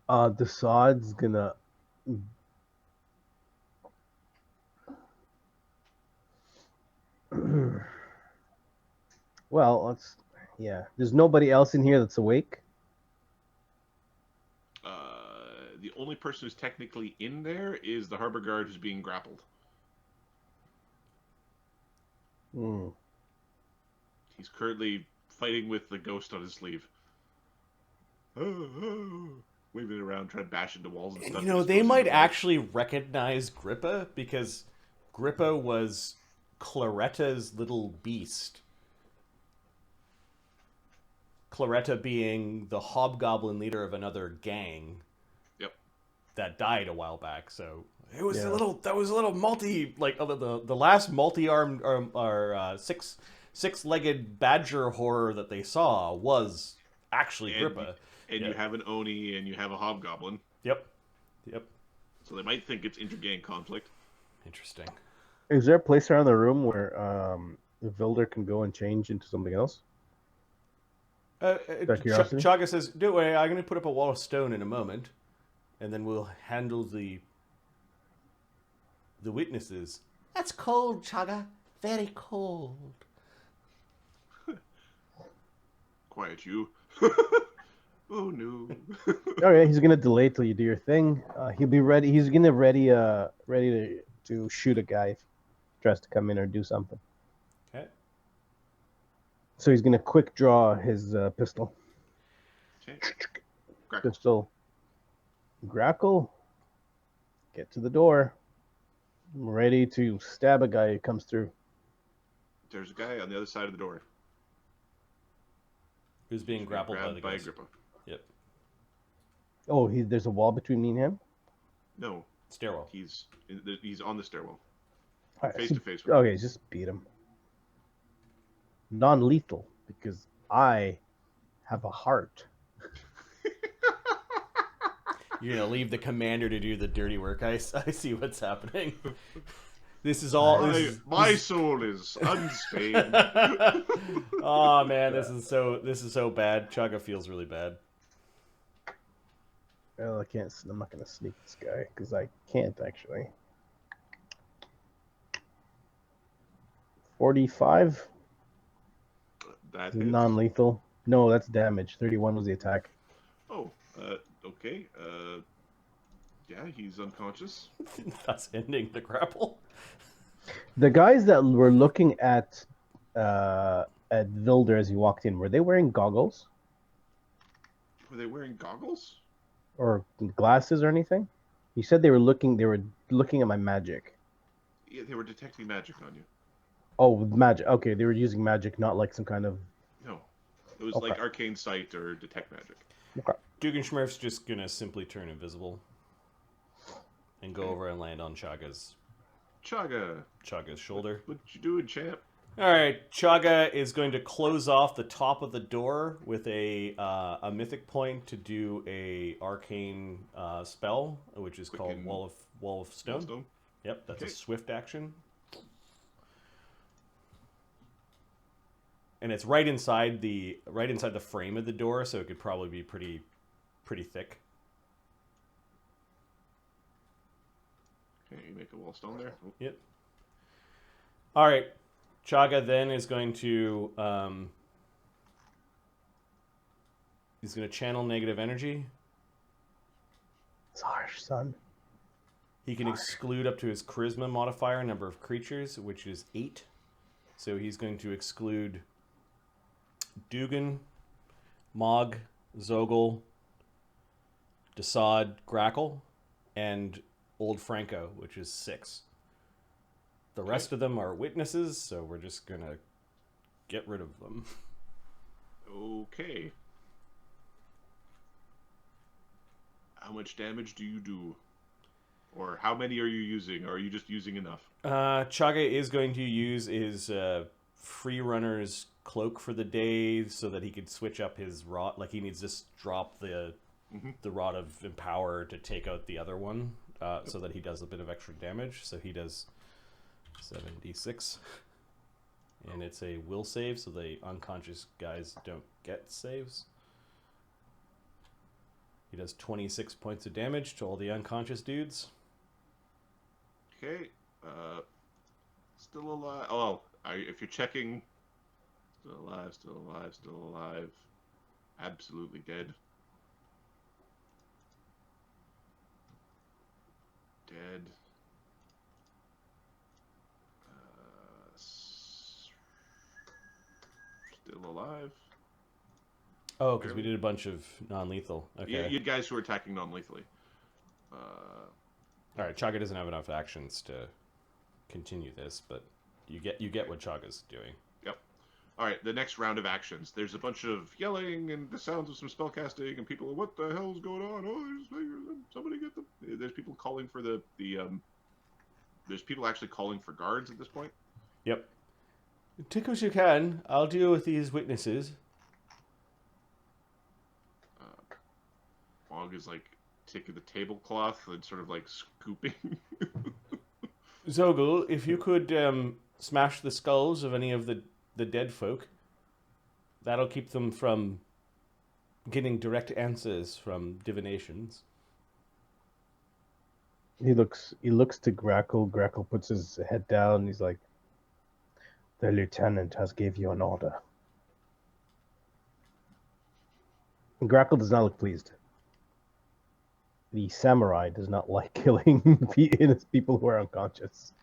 S3: Dassod's gonna well, there's nobody else in here that's awake.
S1: The only person who's technically in there is the harbor guard who's being grappled.
S3: Hmm.
S1: He's currently fighting with the ghost on his sleeve. Waving it around, trying to bash into walls and stuff.
S2: You know, they might actually recognize Grippa because Grippa was Claretta's little beast. Claretta being the hobgoblin leader of another gang.
S1: Yep.
S2: That died a while back, so it was a little multi, like the last multi-armed or six-legged badger horror that they saw was actually Grippa.
S1: And you have an Oni and you have a hobgoblin.
S2: Yep.
S1: So they might think it's inter-gang conflict.
S2: Interesting.
S3: Is there a place around the room where the Vilder can go and change into something else?
S2: Chagga says, "Don't worry, I'm going to put up a wall of stone in a moment, and then we'll handle the witnesses." That's cold, Chagga. Very cold.
S1: Quiet you. Oh no.
S3: Okay, he's gonna delay till you do your thing. He'll be ready. He's gonna ready to shoot a guy if he tries to come in or do something.
S2: Okay.
S3: So he's gonna quick draw his pistol.
S1: Okay.
S3: Pistol. Grakkel. Get to the door. I'm ready to stab a guy who comes through.
S1: There's a guy on the other side of the door.
S2: Who's being grappled by the
S1: by
S2: ghost.
S1: Agrippa.
S2: Yep.
S3: Oh, there's a wall between me and him?
S1: No.
S2: Stairwell.
S1: He's on the stairwell.
S3: All right,
S1: Face
S3: so-
S1: to face with him.
S3: Okay, just beat him. Non-lethal, because I have a heart.
S2: You're going to leave the commander to do the dirty work. I see what's happening. This is all...
S1: My soul is unstained.
S2: Oh man, this is so bad. Chagga feels really bad.
S3: Well, I'm not gonna sneak this guy because I can't actually. 45.
S1: That
S3: Is it
S1: hits.
S3: non-lethal? No, that's damage. 31 was the attack.
S1: Oh, okay. Yeah, he's unconscious.
S2: That's ending the grapple.
S3: The guys that were looking at Vilder as he walked in, were they wearing goggles
S1: Were they wearing goggles?
S3: or glasses or anything? You said they were looking at my magic.
S1: Yeah, they were detecting magic on you.
S3: Oh, magic. Okay, they were using magic, not like some kind of...
S1: No. It was
S3: Okay.
S1: like arcane sight or detect magic.
S3: Okay.
S2: Dugan Schmurf's just gonna simply turn invisible and go over and land on Chagga's shoulder.
S1: What you doing, champ?
S2: All right, Chagga is going to close off the top of the door with a mythic point to do a arcane spell, which is called Wall of Stone. Yep, that's a swift action. And it's right inside the frame of the door, so it could probably be pretty thick.
S1: Okay, you make a wall of stone there. Oh.
S2: Yep. All right, Chagga then is going to he's going to channel negative energy.
S3: It's harsh, son.
S2: He can exclude up to his charisma modifier number of creatures, which is 8. So he's going to exclude Dugan, Mog, Zogel, Dassod, Grakkel, and Old Franco, which is 6. The rest of them are witnesses, so we're just going to get rid of them.
S1: Okay. How much damage do you do? Or how many are you using? Or are you just using enough?
S2: Chagga is going to use his free runner's cloak for the day so that he could switch up his rod. Like he needs to drop the rod of empower to take out the other one, so that he does a bit of extra damage. So he does 7d6, and it's a will save, so the unconscious guys don't get saves. He does 26 points of damage to all the unconscious dudes.
S1: Okay. Still alive. Oh, if you're checking, still alive, still alive, still alive. Absolutely dead.
S2: Oh, because we did a bunch of non-lethal. Okay.
S1: You guys who are attacking non-lethally.
S2: All right. Chagga doesn't have enough actions to continue this, but you get what Chagga's doing.
S1: Yep. All right. The next round of actions. There's a bunch of yelling and the sounds of some spellcasting, and people are, what the hell's going on? Oh, somebody get them. There's people calling for the There's people actually calling for guards at this point.
S2: Yep. Take what you can. I'll deal with these witnesses.
S1: Mog is like taking the tablecloth and sort of like scooping.
S2: Zogel, if you could smash the skulls of any of the dead folk, that'll keep them from getting direct answers from divinations.
S3: He looks to Grakkel. Grakkel puts his head down. He's like, "The lieutenant has gave you an order." And Grakkel does not look pleased. The samurai does not like killing people who are unconscious.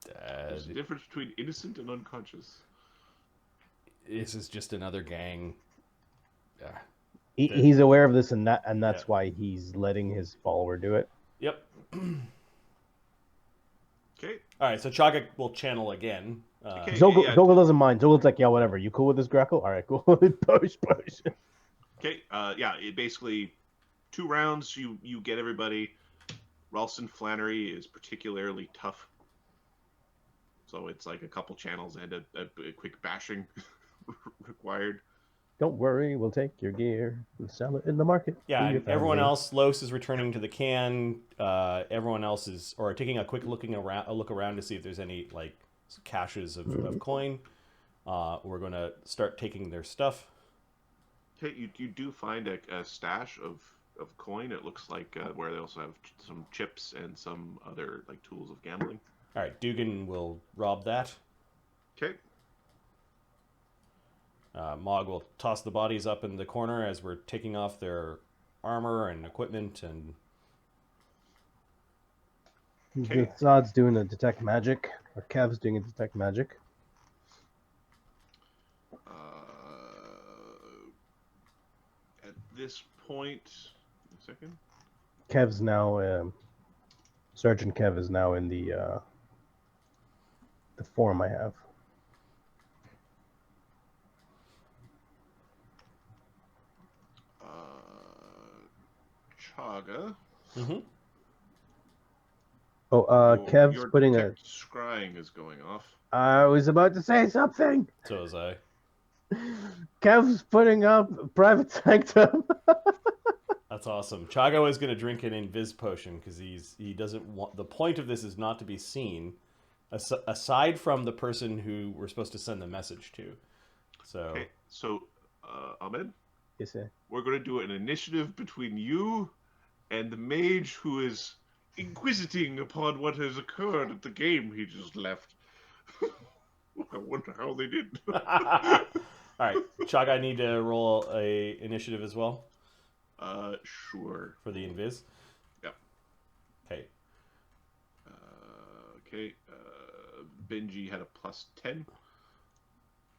S1: There's a difference between innocent and unconscious.
S2: This is just another gang.
S3: He's aware of this, and that's why he's letting his follower do it.
S2: Yep.
S1: Okay.
S2: All right, so Chagga will channel again.
S1: Okay.
S3: Zogel doesn't mind. Zogel's like, "Yeah, whatever. You cool with this, Grakkel? All right, cool." Push.
S1: Okay. It basically 2 rounds. You get everybody. Ralston Flannery is particularly tough, so it's like a couple channels and a quick bashing required.
S3: Don't worry, we'll take your gear and sell it in the market.
S2: Yeah, and everyone else, Los is returning to the can. Everyone else is, or taking a quick look around to see if there's any like caches of coin. We're going to start taking their stuff.
S1: Okay, you do find a stash of coin. It looks like where they also have some chips and some other like tools of gambling.
S2: All right, Dugan will rob that.
S1: Okay.
S2: Mog will toss the bodies up in the corner as we're taking off their armor and equipment, and
S3: Dassod's doing a detect magic, or Kev's doing a detect magic.
S1: At this point, a second.
S3: Kev's now Sergeant Kev is now in the form I have.
S1: Chagga.
S2: Mm-hmm.
S3: Kev's putting a
S1: scrying is going off.
S3: I was about to say something.
S2: So was I.
S3: Kev's putting up Private Sanctum.
S2: That's awesome. Chagga is going to drink an invis potion because he doesn't want. The point of this is not to be seen, aside from the person who we're supposed to send the message to. So.
S1: Okay, so Ahmed.
S3: Yes, sir.
S1: We're going to do an initiative between you and the mage who is inquisiting upon what has occurred at the game he just left. I wonder how they did.
S2: All right, Chagga, I need to roll a initiative as well.
S1: Sure.
S2: For the invis.
S1: Yep.
S2: Okay.
S1: Okay. Benji had a +10.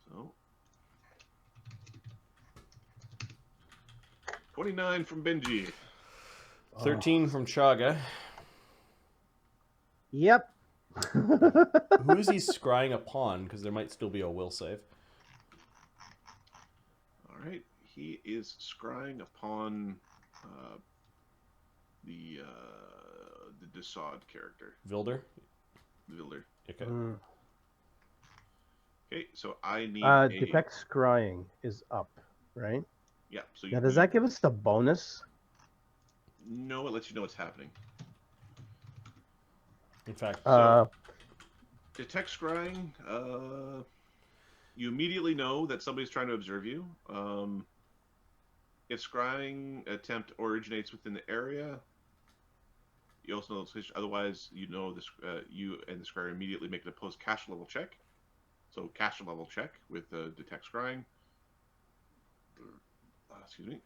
S1: So 29 from Benji.
S2: 13 from Chagga.
S3: Yep.
S2: Who is he scrying upon? Because there might still be a will save.
S1: All right. He is scrying upon the Dassod character.
S2: Vilder?
S1: Vilder.
S2: Okay.
S1: Okay, so I need
S3: detect scrying is up, right?
S1: Yeah. So
S3: now, does that give us the bonus?
S1: No, it lets you know what's happening.
S2: In fact,
S1: detect scrying. You immediately know that somebody's trying to observe you. If scrying attempt originates within the area, you also know the location. Otherwise, you know this. You and the scryer immediately make an opposed cache level check. So cache level check with detect scrying. Excuse me.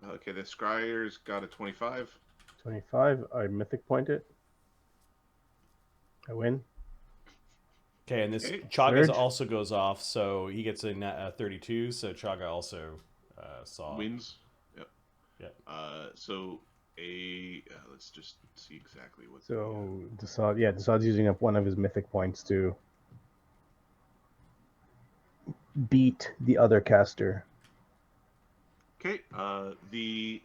S1: Okay, the scryer's got a 25.
S3: 25. I mythic point it. I win.
S2: Okay, and this
S1: Okay.
S2: Chagga
S3: Surge.
S2: also goes off, so he gets a 32. So Chagga also saw.
S1: Wins. Yep.
S2: Yeah.
S1: So let's just see exactly what.
S3: So Dassod's using up one of his mythic points to beat the other caster.
S1: Okay. The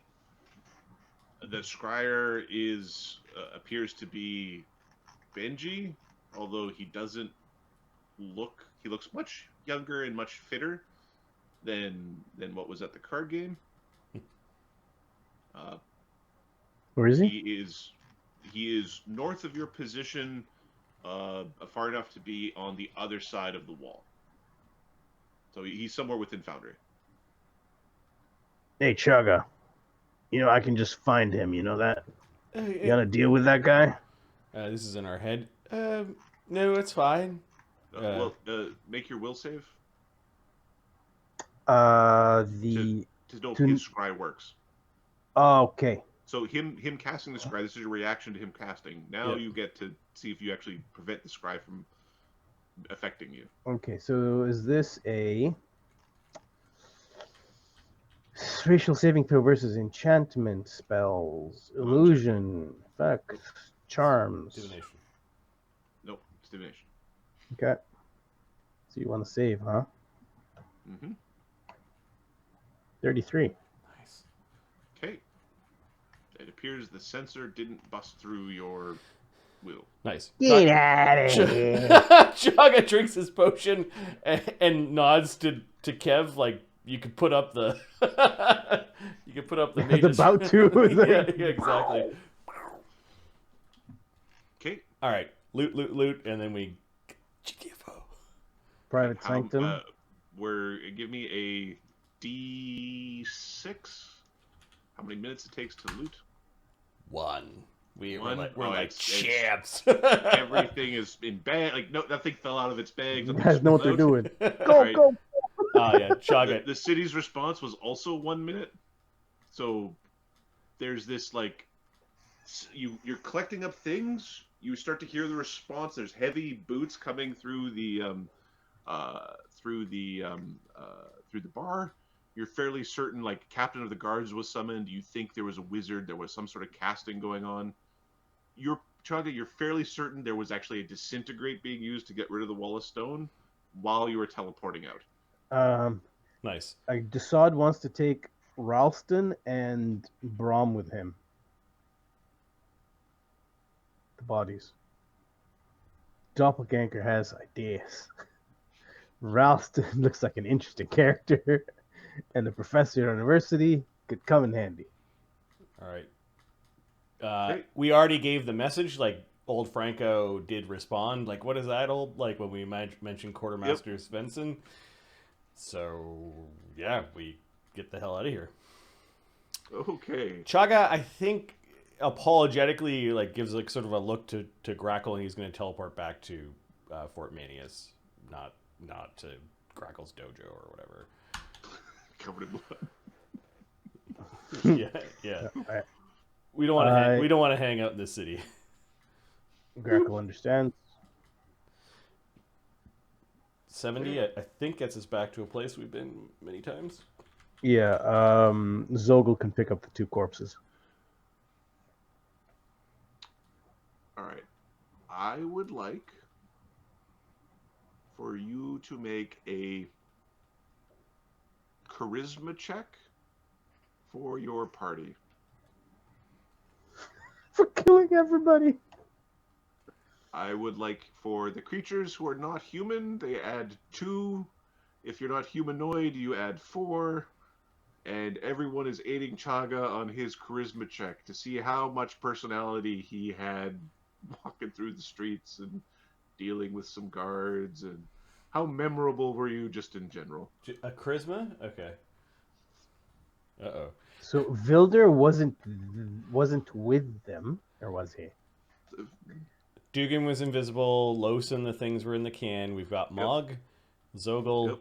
S1: scryer is appears to be Benji, although he doesn't look. He looks much younger and much fitter than what was at the card game.
S3: Where is he?
S1: He is north of your position, far enough to be on the other side of the wall. So he's somewhere within Foundry.
S3: Hey, Chagga. I can just find him. You know that? You
S2: Hey,
S3: gonna deal with that guy?
S2: this is in our head. No, it's fine.
S1: Make your will save.
S3: The
S1: To know if his scry works.
S3: okay.
S1: So him casting the scry, this is your reaction to him casting. Now you get to see if you actually prevent the scry from affecting you.
S3: Okay, so is this a racial saving throw versus enchantment spells, illusion, effect, charms?
S2: Divination.
S1: Nope, it's divination.
S3: Okay. So you want to save, huh?
S1: Mm-hmm.
S3: 33.
S2: Nice.
S1: Okay. It appears the sensor didn't bust through your will.
S2: Nice.
S3: Get out of here.
S2: Chagga drinks his potion and nods to Kev like you could put up the
S3: The
S2: mage's...
S3: bout to.
S2: yeah, exactly.
S1: Okay.
S2: All right, loot, and then we GTFO.
S3: Private Sanctum.
S1: Give me a D6. How many minutes it takes to loot?
S2: 1. We're
S1: One?
S2: like champs.
S1: Everything is in bag. Like nothing fell out of its bag.
S3: You
S1: nothing
S3: guys know what they're
S1: spilled out.
S3: doing. Go,
S1: Alright.
S3: go.
S2: Oh yeah, Chagga.
S1: The city's response was also 1 minute. So there's this like you're collecting up things. You start to hear the response. There's heavy boots coming through the bar. You're fairly certain like captain of the guards was summoned. You think there was a wizard. There was some sort of casting going on. Chagga, you're fairly certain there was actually a disintegrate being used to get rid of the wall of stone while you were teleporting out.
S2: Nice.
S3: Dassod wants to take Ralston and Brom with him. The bodies. Doppelganger has ideas. Ralston looks like an interesting character, and the professor at university could come in handy.
S2: All right. We already gave the message. Like old Franco did respond. Like, what is that old? Like when we mentioned quartermaster Svensson. So yeah, we get the hell out of here.
S1: Okay.
S2: Chagga, I think, apologetically, like gives like sort of a look to Grakkel, and he's going to teleport back to Fort Manius, not to Grakkel's dojo or whatever.
S1: Covered in blood.
S2: yeah.
S3: Right.
S2: We don't want to hang out in this city.
S3: Grakkel understands.
S2: 70, I think, gets us back to a place we've been many times.
S3: Yeah, Zogel can pick up the 2 corpses.
S1: All right. I would like for you to make a charisma check for your party.
S3: For killing everybody.
S1: I would like for the creatures who are not human, they add 2. If you're not humanoid, you add 4. And everyone is aiding Chagga on his charisma check to see how much personality he had walking through the streets and dealing with some guards, and how memorable were you just in general.
S2: A charisma? Okay. Uh-oh.
S3: So Vilder wasn't with them, or was he?
S2: Dugan was invisible. Losen, the things were in the can. We've got Mog. Zogel.
S1: Yep.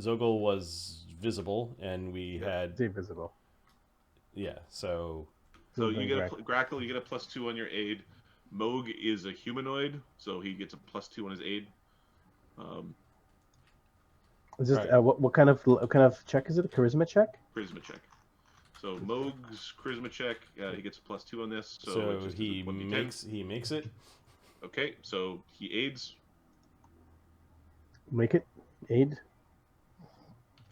S2: Zogel was visible, and we had...
S3: Stay visible.
S2: Yeah, so...
S1: So you get Grakkel, you get a +2 on your aid. Moog is a humanoid, so he gets a +2 on his aid.
S3: Is this,
S2: Right.
S3: what kind of check is it? A charisma check?
S1: Charisma check. So Moog's charisma check, he gets a +2 on this. So,
S2: So
S1: it just is a 1d10.
S2: he makes it.
S1: Okay, so he aids.
S3: Make it aid.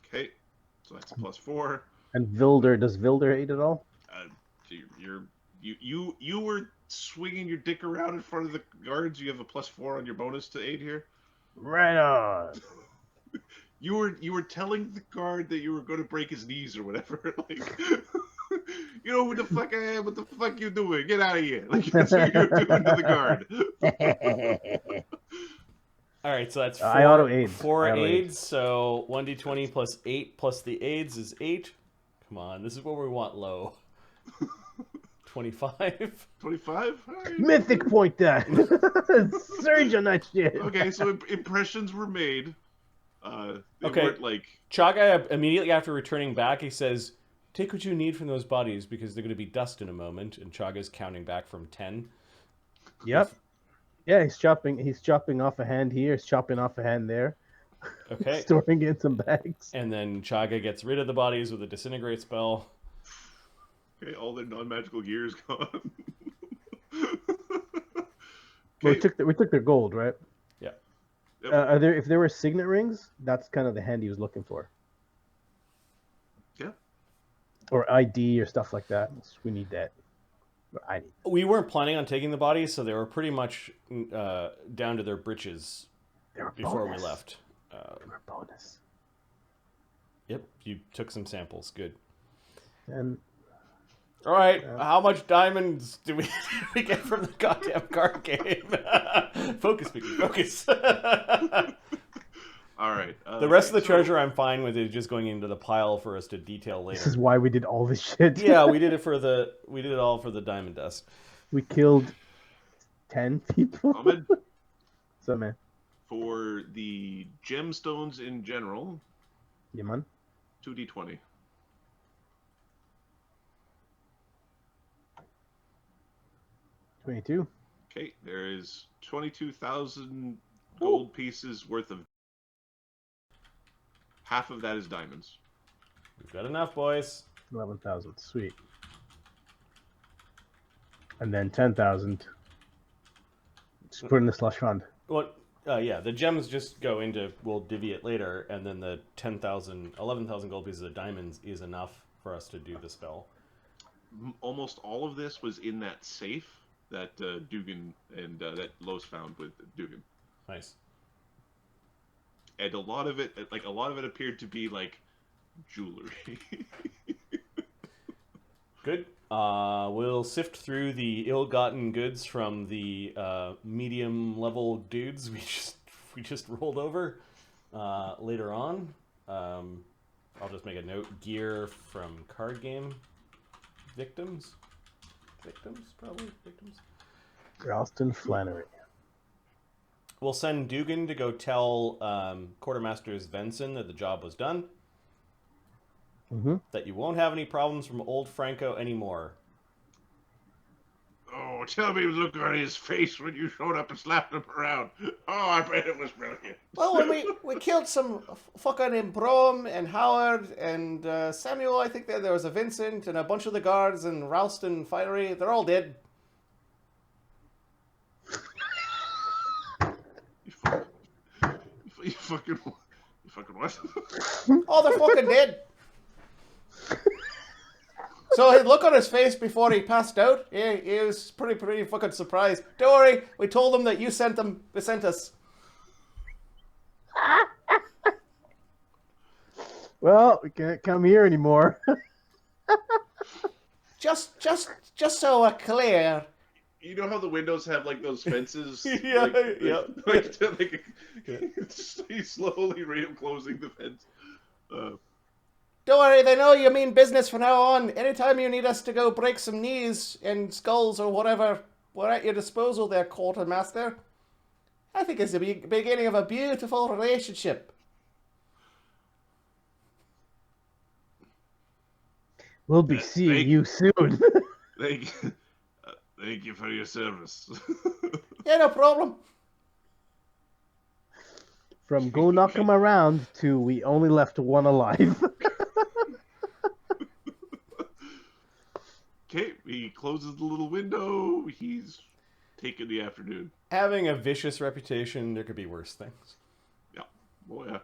S1: Okay, so that's a +4.
S3: And Vilder, does Vilder aid at all?
S1: So you were swinging your dick around in front of the guards. You have a +4 on your bonus to aid here.
S3: Right on.
S1: You were telling the guard that you were going to break his knees or whatever. Like, you know who the fuck I am? What the fuck you doing? Get out of here! Like that's what you're doing to the guard.
S2: All right, so that's
S3: I auto aid.
S2: four
S3: I auto aid.
S2: aids. So 1d20 plus 8 plus the aids is 8. Come on, this is what we want low. 25.
S1: 25. Right.
S3: Mythic point that. Surge on that shit.
S1: Okay, so impressions were made. They
S2: Okay.
S1: weren't like
S2: Chagga, immediately after returning back, he says, "Take what you need from those bodies because they're going to be dust in a moment." And Chagga's counting back from 10.
S3: Yep. Yeah, he's chopping off a hand here, he's chopping off a hand there.
S2: Okay.
S3: Storing it in some bags.
S2: And then Chagga gets rid of the bodies with a disintegrate spell.
S1: okay, all their non-magical gear is gone.
S3: Well,
S1: okay.
S3: we took their gold, right?
S2: Yeah.
S1: Yep.
S3: If there were signet rings, that's kind of the hand he was looking for.
S1: Yeah.
S3: Or ID or stuff like that. We need that. I need.
S2: We weren't planning on taking the bodies, so they were pretty much down to their britches
S3: They were
S2: before
S3: bonus.
S2: we left.
S3: They were bonus.
S2: Yep, you took some samples. Good.
S3: And
S2: All right, how much diamonds do we get from the goddamn card game? Focus, Mickey, focus.
S1: All right.
S2: The rest of the
S1: so-
S2: treasure I'm fine with is just going into the pile for us to detail
S3: this
S2: later.
S3: is why we did all this shit.
S2: Yeah, we did it all for the diamond dust.
S3: We killed 10 people.
S1: Ahmed,
S3: So man,
S1: for the gemstones in general,
S3: yeah, man.
S1: 2d20.
S3: $22.
S1: Okay, there is 22,000 gold pieces worth of. Half of that is diamonds.
S2: We've got enough, boys.
S3: 11,000. Sweet. And then 10,000. Just put in the slush fund.
S2: What? Yeah, the gems just go into. We'll divvy it later, and then the 11,000 gold pieces of diamonds is enough for us to do the spell.
S1: Almost all of this was in that safe that Dugan and that Los found with Dugan.
S2: Nice.
S1: And a lot of it appeared to be like jewelry.
S2: Good. We'll sift through the ill-gotten goods from the medium-level dudes we just rolled over later on. I'll just make a note: gear from card game victims. Probably victims.
S3: Ralston Flannery.
S2: We'll send Dugan to go tell Quartermaster Svensson that the job was done.
S3: Mm-hmm.
S2: That you won't have any problems from old Franco anymore.
S1: Oh, tell me the look on his face when you showed up and slapped him around. Oh, I bet it was brilliant.
S2: Well, when we killed some fucker named Brom and Howard and Samuel, I think there was a Vincent and a bunch of the guards and Ralston Fiery. They're all dead.
S1: You fucking what?
S2: Oh, they're fucking dead. So his look on his face before he passed out, he was pretty fucking surprised. Don't worry, we told him that you sent them. They sent us.
S3: Well, we can't come here anymore.
S2: Just so we're clear.
S1: You know how the windows have like those fences?
S2: Yeah, yeah.
S1: He's slowly closing the fence.
S2: Don't worry, they know you mean business from now on. Anytime you need us to go break some knees and skulls or whatever, we're at your disposal there, quartermaster. I think it's the beginning of a beautiful relationship.
S3: We'll be seeing you soon.
S1: Thank Thank you for your service.
S2: Yeah, no problem.
S3: From go knock him around to we only left one alive.
S1: Okay, he closes the little window. He's taking the afternoon.
S2: Having a vicious reputation, there could be worse things.
S1: Yeah. Oh, yeah.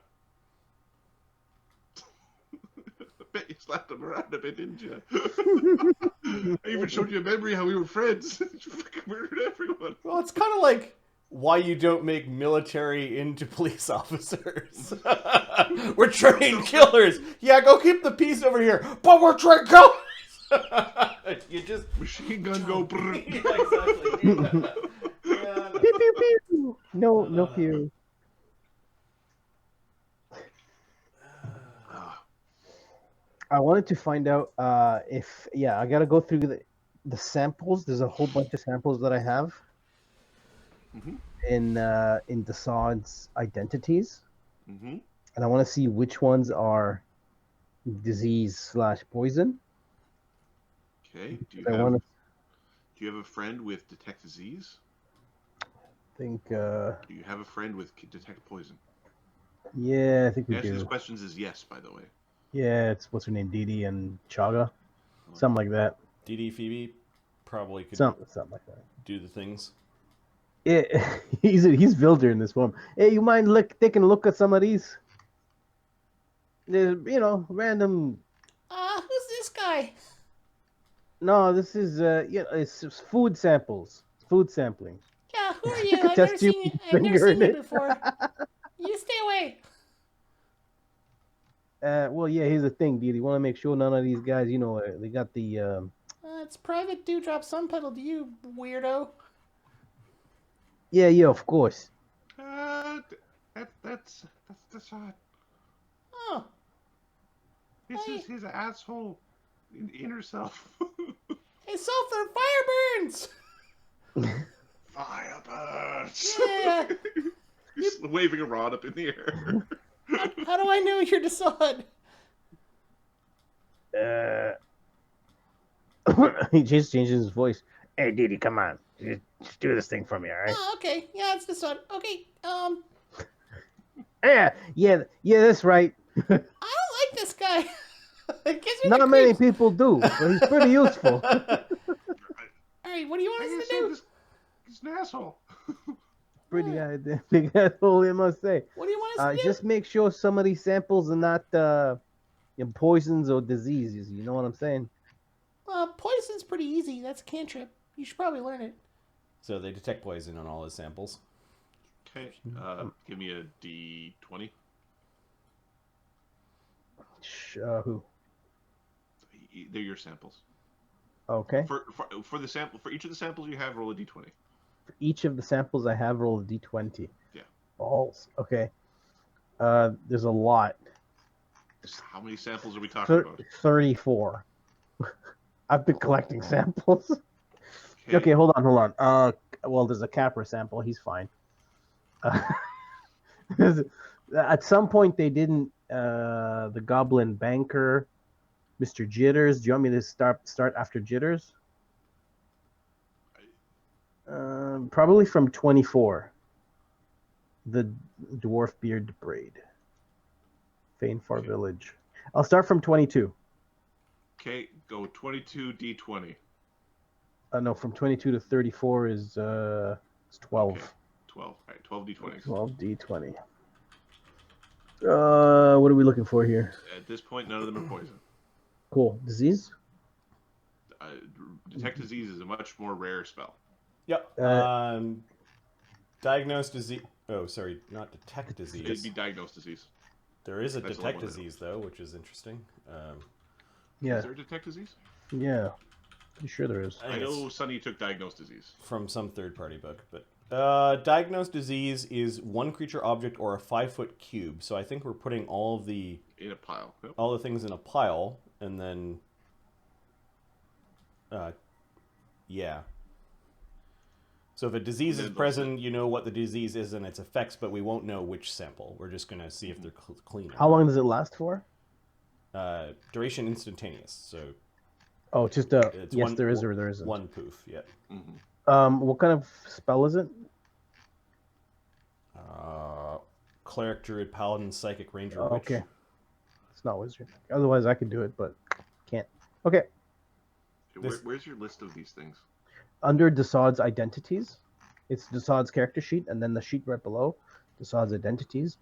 S1: I bet you slapped him around a bit, didn't you? I even showed you a memory how we were friends. You fucking murdered everyone.
S2: Well, it's kind of like why you don't make military into police officers. We're trained killers. Yeah, go keep the peace over here. But we're trained killers. You just
S1: Machine gun go. Brrr.
S2: Yeah, exactly. Yeah, no.
S3: Pew pew pew. No pew. I wanted to find out if I gotta go through the samples. There's a whole bunch of samples that I have in Dassod's identities, and I want to see which ones are disease/poison.
S1: Okay. Do
S3: I want to
S1: you have a friend with detect disease?
S3: think.
S1: Do you have a friend with detect poison?
S3: Yeah, I think we
S1: The answer to
S3: do.
S1: these questions is yes, by the way.
S3: Yeah, it's what's her name, Dee Dee and Chagga, something like that.
S2: DD Phoebe probably could
S3: Something like that.
S2: do the things.
S3: Yeah, he's Vilder in this one. Hey, you mind taking a look at some of these? There's, random.
S2: Who's this guy?
S3: No, this is it's just food samples. Food sampling.
S4: Yeah, who are you? I've
S3: Test
S4: never
S3: you
S4: seen you.
S3: with
S4: I've never
S3: finger
S4: seen
S3: in
S4: you
S3: it.
S4: before. You stay away.
S3: Well, yeah. Here's the thing, Dee Dee. Want to make sure none of these guys, they got the.
S4: It's private dewdrop sun petal. Do you weirdo?
S3: Yeah, of course.
S1: That's Dassod.
S4: Oh,
S1: This
S4: Hey.
S1: is his asshole inner self.
S4: hey, sulfur fire burns.
S1: Firebirds.
S4: Yeah.
S1: He's waving a rod up in the air.
S4: How do I know you're Dassod?
S3: He just changes his voice. Hey, Dee Dee, come on. Just do this thing for me, all right?
S4: Oh, okay. Yeah, it's Dassod. Okay.
S3: Yeah. That's right.
S4: I don't like this guy. It gives me
S3: Not
S4: the
S3: many
S4: creeps.
S3: people do, but he's pretty useful.
S4: All right, what do you want us to do?
S1: He's an asshole.
S3: Pretty big asshole, I must say.
S4: What do you want us to do?
S3: Just make sure some of these samples are not poisons or diseases. You know what I'm saying?
S4: Poison's pretty easy. That's a cantrip. You should probably learn it.
S2: So they detect poison on all his samples.
S1: Okay, give me a D20.
S3: Who?
S1: They're your samples.
S3: Okay.
S1: For the sample, for each of the samples you have, roll a D20.
S3: For each of the samples I have, roll a d20.
S1: Yeah.
S3: Balls. Okay. There's a lot.
S1: How many samples are we talking about?
S3: 34. I've been collecting samples. Okay, hold on. Well, there's a Capra sample. He's fine. At some point, they didn't. The Goblin Banker, Mr. Jitters. Do you want me to start after Jitters? Probably from 24. The Dwarf Beard Braid. Fainfar Village. I'll start from 22.
S1: Okay, go 22 D20.
S3: No, from 22 to 34 is 12.
S1: Okay, 12. All right, 12 D20s.
S3: 12 D20. What are we looking for here?
S1: At this point, none of them are poison.
S3: Cool. Disease?
S1: Detect disease is a much more rare spell.
S2: Yep. Diagnose disease. Oh, sorry, not detect disease.
S1: It'd be diagnosed disease.
S2: There is a
S1: That's
S2: detect
S1: the one I know.
S2: disease though, which is interesting.
S3: Yeah.
S1: Is there a detect disease?
S3: Yeah. Pretty sure there is.
S1: I know Sonny took diagnosed disease.
S2: From some third-party book, but diagnosed disease is one creature, object, or a 5-foot cube. So I think we're putting all of the
S1: In a pile. Yep.
S2: all the things in a pile, and then yeah. So if a disease is present, you know what the disease is and its effects, but we won't know which sample. We're just going to see if they're clean.
S3: How long does it last for?
S2: Duration instantaneous. So
S3: Oh, just a
S2: It's
S3: yes.
S2: one,
S3: There is or there isn't.
S2: one poof. Yeah.
S3: What kind of spell is it?
S2: Cleric, druid, paladin, psychic, ranger, witch.
S3: Okay, it's not wizard. Otherwise, I could do it, but can't. Okay.
S1: Where's your list of these things?
S3: Under Dassod's identities, it's Dassod's character sheet, and then the sheet right below, Dassod's identities.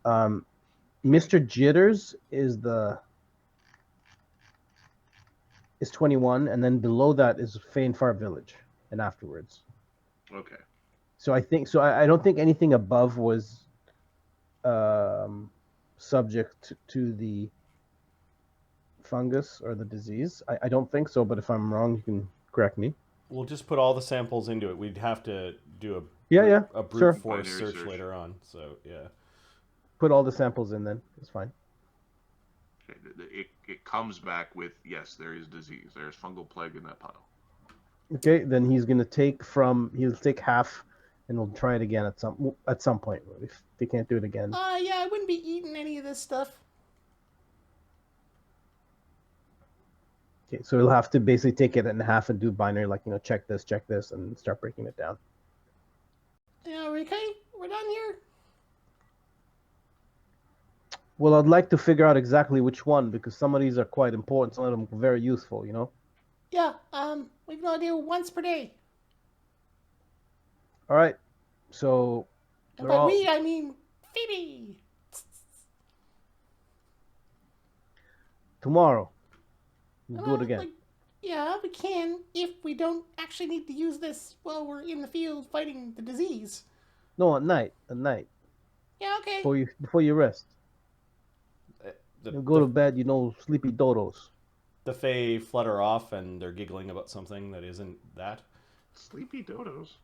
S3: Mr. Jitters is 21, and then below that is Fainfar Village, and afterwards.
S1: Okay.
S3: So I don't think anything above was subject to the fungus or the disease. I don't think so, but if I'm wrong, you can correct me.
S2: We'll just put all the samples into it. We'd have to do a brute
S3: sure.
S2: force search later on. So yeah.
S3: Put all the samples in then. It's fine.
S1: It comes back with, yes, there is disease. There's fungal plague in that pile.
S3: Okay, then he'll take half, and we'll try it again at some point if they can't do it again.
S4: Yeah, I wouldn't be eating any of this stuff.
S3: Okay, so we'll have to basically take it in half and do binary, like, check this, and start breaking it down.
S4: Yeah, okay, we're done here.
S3: Well, I'd like to figure out exactly which one, because some of these are quite important, some of them are very useful,
S4: Yeah, we can only do once per day.
S3: All right, so...
S4: And by we, I mean Phoebe.
S3: Tomorrow. We'll do it again.
S4: Yeah, we can, if we don't actually need to use this while we're in the field fighting the disease.
S3: No, at night.
S4: Yeah, okay.
S3: Before you rest. You go to bed, sleepy dodos.
S2: The Fae flutter off and they're giggling about something that isn't that.
S1: Sleepy dodos?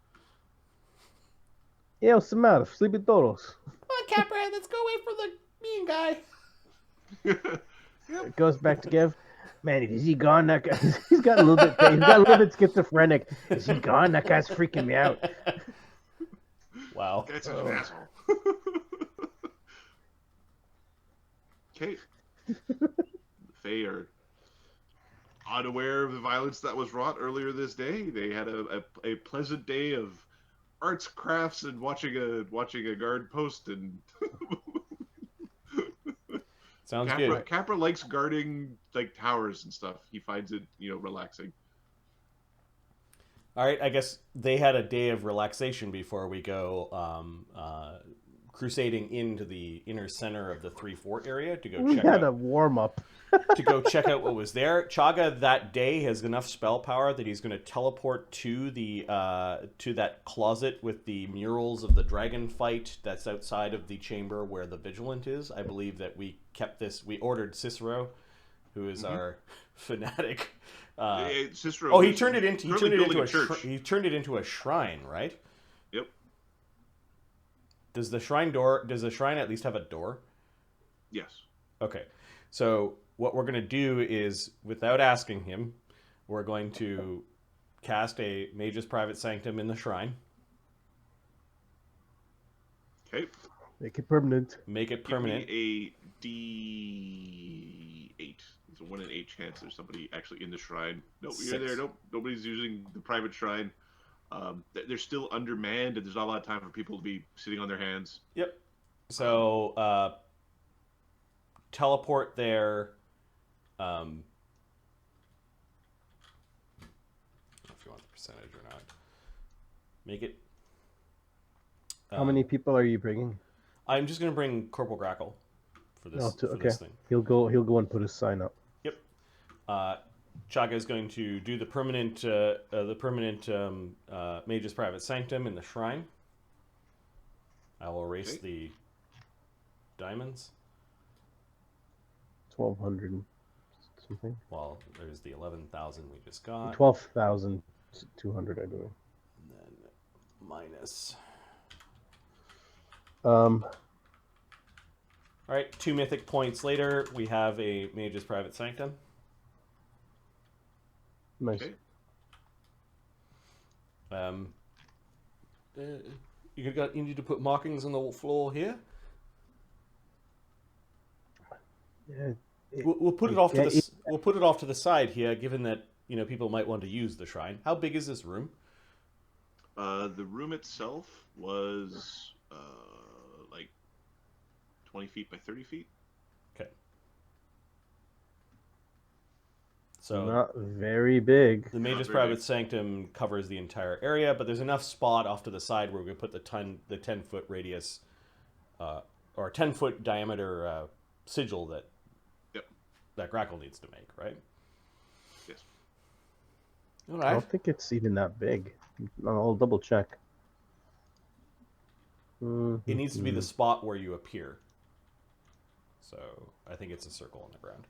S3: Yeah, what's the matter? Sleepy dodos.
S4: Come on, Capra, let's go away from the mean guy.
S3: It goes back to Kev. Man, is he gone? That guy, he's got a little bit schizophrenic. Is he gone? That guy's freaking me out.
S2: Wow.
S1: That's an asshole. Okay. The Fae are unaware of the violence that was wrought earlier this day. They had a pleasant day of arts, crafts, and watching a guard post. And
S2: sounds good.
S1: Capra likes guarding like towers and stuff. He finds it, relaxing.
S2: All right, I guess they had a day of relaxation before we go crusading into the inner center of the 3-fort area to go check out.
S3: We had a warm-up.
S2: To go check out what was there. Chagga that day has enough spell power that he's going to teleport to the to that closet with the murals of the dragon fight that's outside of the chamber where the vigilant is. I believe that we kept this. We ordered Cicero, who is our fanatic.
S1: Cicero.
S2: Oh, he turned it into a
S1: church.
S2: He turned it into a shrine, right?
S1: Yep.
S2: Does the shrine at least have a door?
S1: Yes.
S2: Okay. So what we're going to do is, without asking him, we're going to cast a Mage's Private Sanctum in the shrine.
S1: Okay.
S3: Make it permanent.
S2: Make it permanent.
S1: Give me a D8. It's a 1 in 8 chance there's somebody actually in the shrine. Nope, you're there. Nope, nobody's using the private shrine. They're still undermanned, and there's not a lot of time for people to be sitting on their hands.
S2: Yep. So teleport there. I don't know if you want the percentage or not. Make it.
S3: How many people are you bringing?
S2: I'm just going to bring Corporal Grakkel for this.
S3: Okay.
S2: This thing.
S3: He'll go and put his sign up.
S2: Yep. Chagga is going to do the permanent Mage's Private Sanctum in the shrine. I will erase the diamonds.
S3: 1,200 something.
S2: Well, there's the 11,000 we just got.
S3: 12,200, I believe.
S2: And then minus.
S3: All
S2: right, 2 mythic points later, we have a Mage's Private Sanctum.
S3: Nice.
S2: Okay. You need to put markings on the floor here.
S3: Yeah,
S2: We'll put it off to the we'll put it off to the side here, given that people might want to use the shrine. How big is this room?
S1: The room itself was like 20 feet by 30 feet.
S2: Okay. So
S3: not very big.
S2: the Mage's Private Sanctum covers the entire area, but there's enough spot off to the side where we put the 10-foot radius or 10-foot diameter sigil that Grakkel needs to make, right?
S1: Yes.
S2: All
S3: I
S2: right.
S3: don't think it's even that big. I'll double check.
S2: It needs to be the spot where you appear. So I think it's a circle on the ground.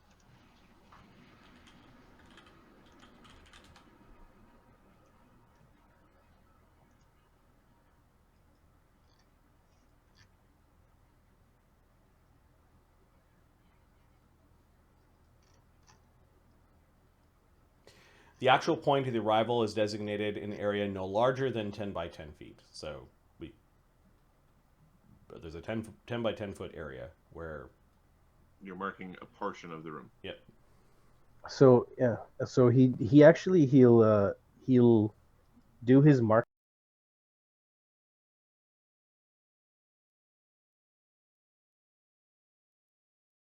S2: The actual point of the arrival is designated in an area no larger than 10 by 10 feet. So there's a 10 by 10 foot area where
S1: you're marking a portion of the room.
S2: Yep.
S3: So yeah, so he actually he'll do his mark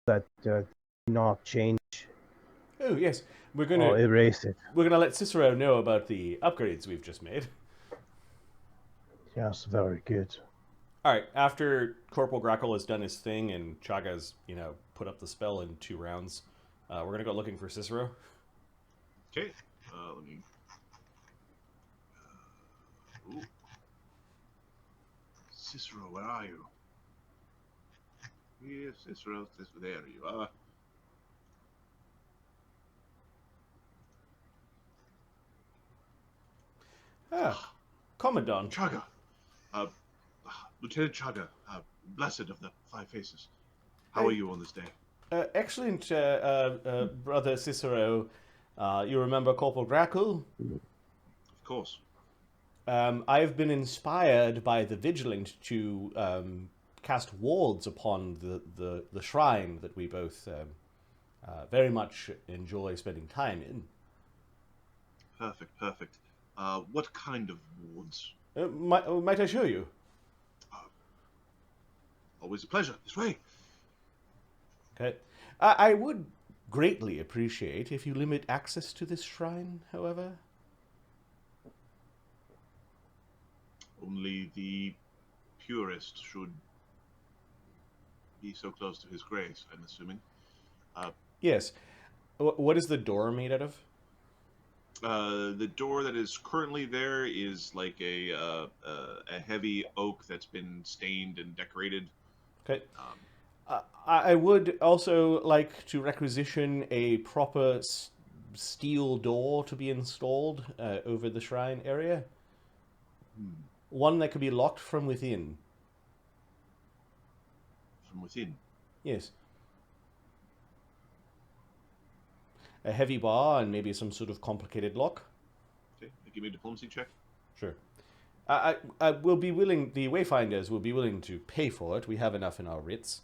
S3: that not change.
S2: Oh yes, we're going
S3: I'll
S2: to
S3: erase it.
S2: we're going to let Cicero know about the upgrades we've just made.
S3: Yes, very good.
S2: All right, after Corporal Grakkel has done his thing and Chagga's, put up the spell in 2 rounds, we're going to go looking for Cicero.
S1: Okay. Let me... Ooh. Cicero, where are you? Yes, Cicero, there you are.
S2: Commandant.
S1: Chagga. Lieutenant Chagga, blessed of the 5 faces. How are you on this day?
S2: Excellent, Brother Cicero. You remember Corporal Grakkel?
S1: Of course.
S2: I've been inspired by the Vigilant to cast wards upon the shrine that we both very much enjoy spending time in.
S1: Perfect, perfect. What kind of wards?
S2: Might I show you?
S1: Always a pleasure. This way.
S2: Okay. I would greatly appreciate if you limit access to this shrine, however.
S1: Only the purest should be so close to his grace, I'm assuming.
S2: Yes. What is the door made out of?
S1: The door that is currently there is like a heavy oak that's been stained and decorated.
S2: Okay. I would also like to requisition a proper steel door to be installed over the shrine area. One that could be locked from within.
S1: From within?
S2: Yes. A heavy bar and maybe some sort of complicated lock.
S1: Okay, give me a diplomacy check.
S2: Sure. I will be willing, the Wayfinders will be willing to pay for it. We have enough in our writs.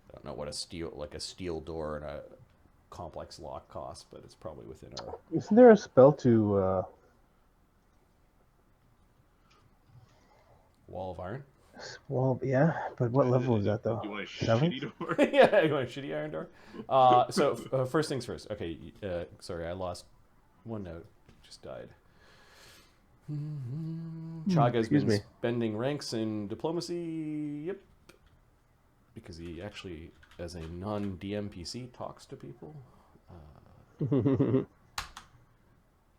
S2: I don't know what a steel door and a complex lock costs, but it's probably within our...
S3: Isn't there a spell to
S2: Wall of Iron?
S3: Well, yeah, but what level is that though?
S1: You want a
S3: 7?
S1: shitty door?
S2: Yeah, you want a shitty iron door? So, first things first. Okay, sorry, I lost one note. Just died. Chagga's been spending ranks in diplomacy. Yep. Because he actually, as a non-DMPC, talks to people.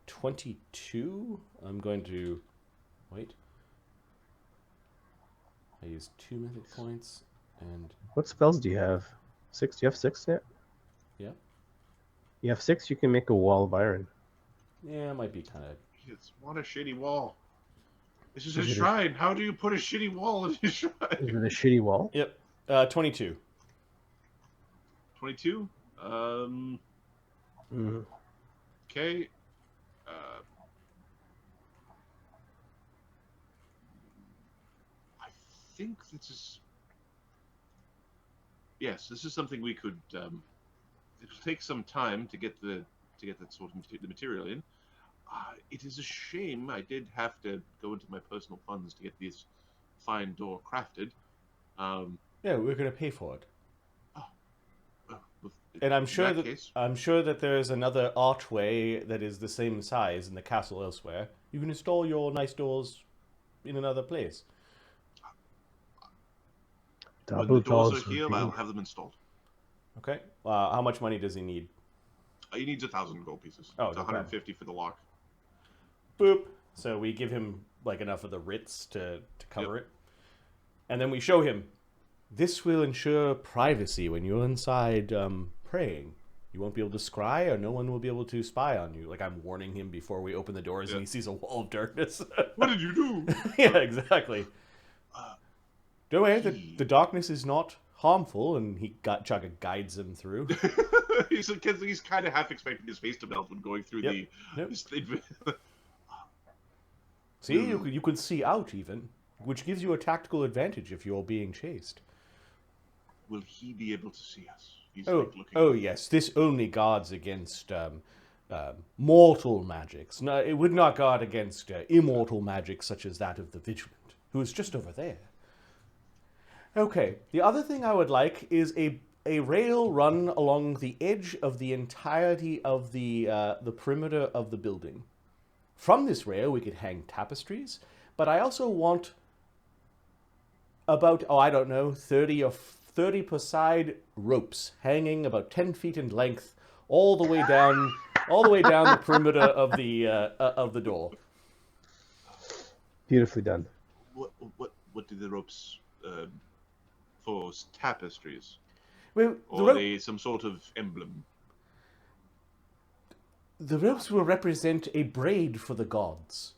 S2: 22? I'm going to... Wait. I use 2 mythic points, and...
S3: What spells do you have? 6? Do you have 6 yet?
S2: Yeah.
S1: You
S3: have 6, you can make a wall of iron.
S2: Yeah, it might be kind of...
S1: It's not a shitty wall. This is a shrine. How do you put a shitty wall in a shrine?
S3: Is it a shitty wall?
S2: Yep. 22.
S1: 22? Okay. I think this is... Yes, this is something we could it'll take some time to get that sort of the material in. It is a shame I did have to go into my personal funds to get this fine door crafted.
S2: Yeah, we're going to pay for it.
S1: Well,
S2: And I'm
S1: in
S2: sure
S1: that
S2: that
S1: case,
S2: I'm sure that there is another archway that is the same size in the castle elsewhere. You can install your nice doors in another place.
S1: when
S3: Double
S1: the doors
S3: doors
S1: are here,
S3: would be-
S1: I'll have them installed.
S2: Okay. How much money does he need?
S1: He needs 1,000 gold pieces.
S2: Oh,
S1: It's
S2: no
S1: 150 for the lock.
S2: Boop. So we give him like enough of the writs to cover it. And then we show him, this will ensure privacy when you're inside praying. You won't be able to scry, or no one will be able to spy on you. Like, I'm warning him before we open the doors and he sees a wall of darkness.
S1: What did you do?
S2: Yeah, exactly. Don't worry,
S1: he-
S2: the darkness is not harmful, and Chagga guides him through.
S1: he's kind of half expecting his face to melt when going through
S2: Yep.
S1: the.
S2: See, you can see out even, which gives you a tactical advantage if you're being chased.
S1: Will he be able to see us? He's
S2: Oh,
S1: like looking.
S2: oh yes, this only guards against mortal magics. No, it would not guard against immortal magic such as that of the Vigilant, who is just over there. Okay, the other thing I would like is a rail run along the edge of the entirety of the perimeter of the building. From this rail, we could hang tapestries, but I also want about, 30 per side ropes hanging about 10 feet in length all the way down the perimeter of the door.
S3: Beautifully done.
S1: What do the ropes for tapestries?
S2: Well,
S1: Or are they some sort of emblem?
S2: the ropes will represent a braid for the gods.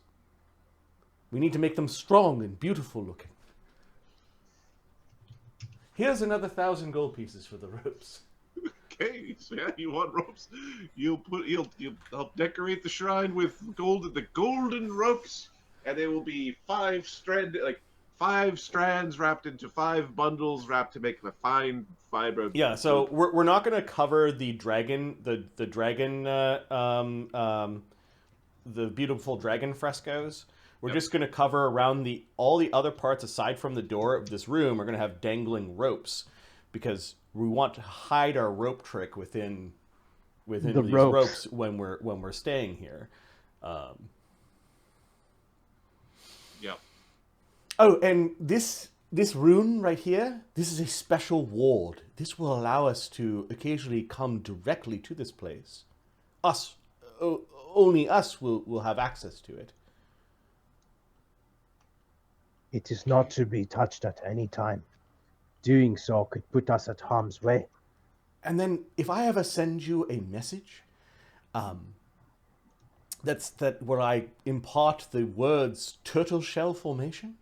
S2: We need to make them strong and beautiful looking. Here's another 1,000 gold pieces for the ropes.
S1: Okay, so yeah, you want ropes? You'll help decorate the shrine with the golden ropes, and they will be 5 strands wrapped into 5 bundles wrapped to make a fine fiber.
S2: Yeah, so we're not going to cover the dragon, the beautiful dragon frescoes. We're just going to cover around all the other parts aside from the door of this room. We're going to have dangling ropes because we want to hide our rope trick within
S3: The
S2: these ropes when we're staying here.
S1: Yeah.
S2: Oh, and this rune right here, this is a special ward. This will allow us to occasionally come directly to this place. Only us will have access to it.
S3: It is not to be touched at any time. Doing so could put us at harm's way.
S2: And then if I ever send you a message, that where I impart the words turtle shell formation,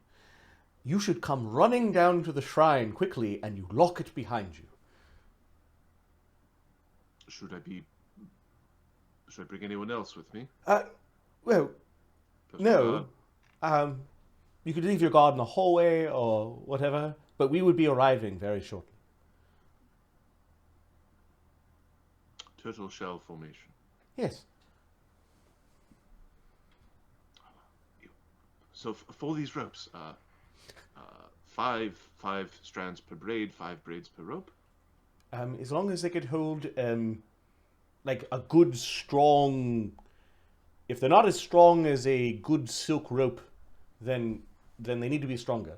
S2: you should come running down to the shrine quickly and you lock it behind you.
S1: Should I bring anyone else with me?
S2: Well, no. You could leave your guard in the hallway or whatever, but we would be arriving very shortly.
S1: Turtle shell formation.
S2: Yes.
S1: So for these ropes, 5 strands per braid, 5 braids per rope.
S2: As long as they could hold, like a good strong. If they're not as strong as a good silk rope, then they need to be stronger.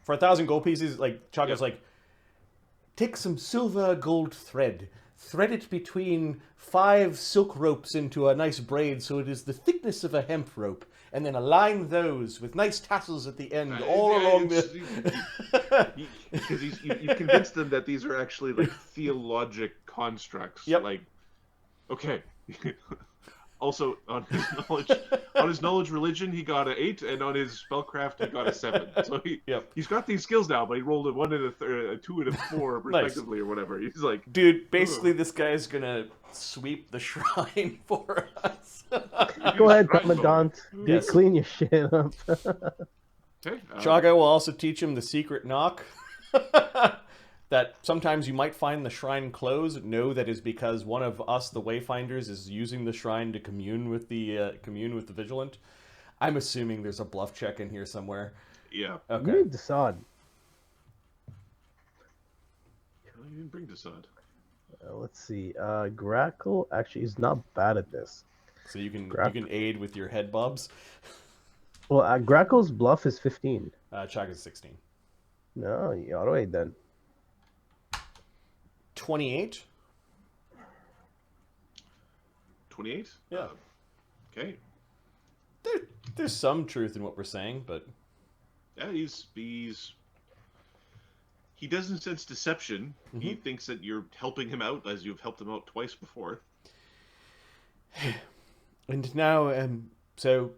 S2: For 1,000 gold pieces, like Chagga's like, take some silver gold thread, thread it between 5 silk ropes into a nice braid so it is the thickness of a hemp rope, and then align those with nice tassels at the end all along the...
S1: Because you convinced them that these are actually like theologic constructs.
S2: Yep.
S1: Like, okay. Also, on his knowledge religion, he got an 8, and on his spellcraft, he got a 7. So he's got these skills now, but he rolled a 1 and a 2 and a 4 respectively, or whatever. He's like,
S2: dude, basically this guy's gonna sweep the shrine for us.
S3: Go ahead, Commandant.
S2: Yes.
S3: Clean your shit up.
S1: Okay,
S2: Chagga will also teach him the secret knock. that sometimes you might find the shrine closed. Know that is because one of us, the Wayfinders, is using the shrine to commune with the Vigilant. I'm assuming there's a bluff check in here somewhere.
S1: Yeah.
S2: Okay.
S3: You need Dassod.
S1: Well, you didn't bring Dassod.
S3: Let's see. Grakkel actually is not bad at this.
S2: So you can aid with your head bobs.
S3: Well, Grakkel's bluff is 15.
S2: Chagga's 16.
S3: No, you auto aid then.
S2: 28.
S1: 28?
S2: Yeah.
S1: Okay.
S2: There's some truth in what we're saying, but
S1: Yeah, he doesn't sense deception. He thinks that you're helping him out, as you've helped him out twice before.
S2: And now, so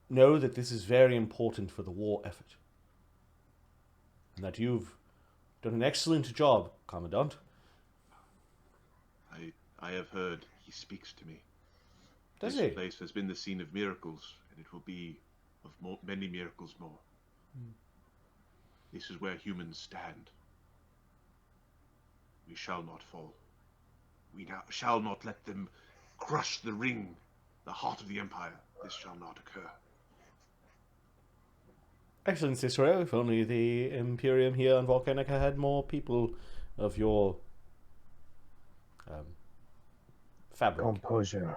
S2: know that this is very important for the war effort, and that you've done an excellent job, Commandant.
S1: I have heard he speaks to me.
S2: Does
S1: This
S2: he?
S1: place has been the scene of miracles, and it will be of many miracles more. This is where humans stand. We shall not fall. We shall not let them crush the ring, the heart of the Empire. This shall not occur.
S2: Excellent, Cicero. If only the Imperium here on Volcanica had more people of your fabric.
S3: Composure.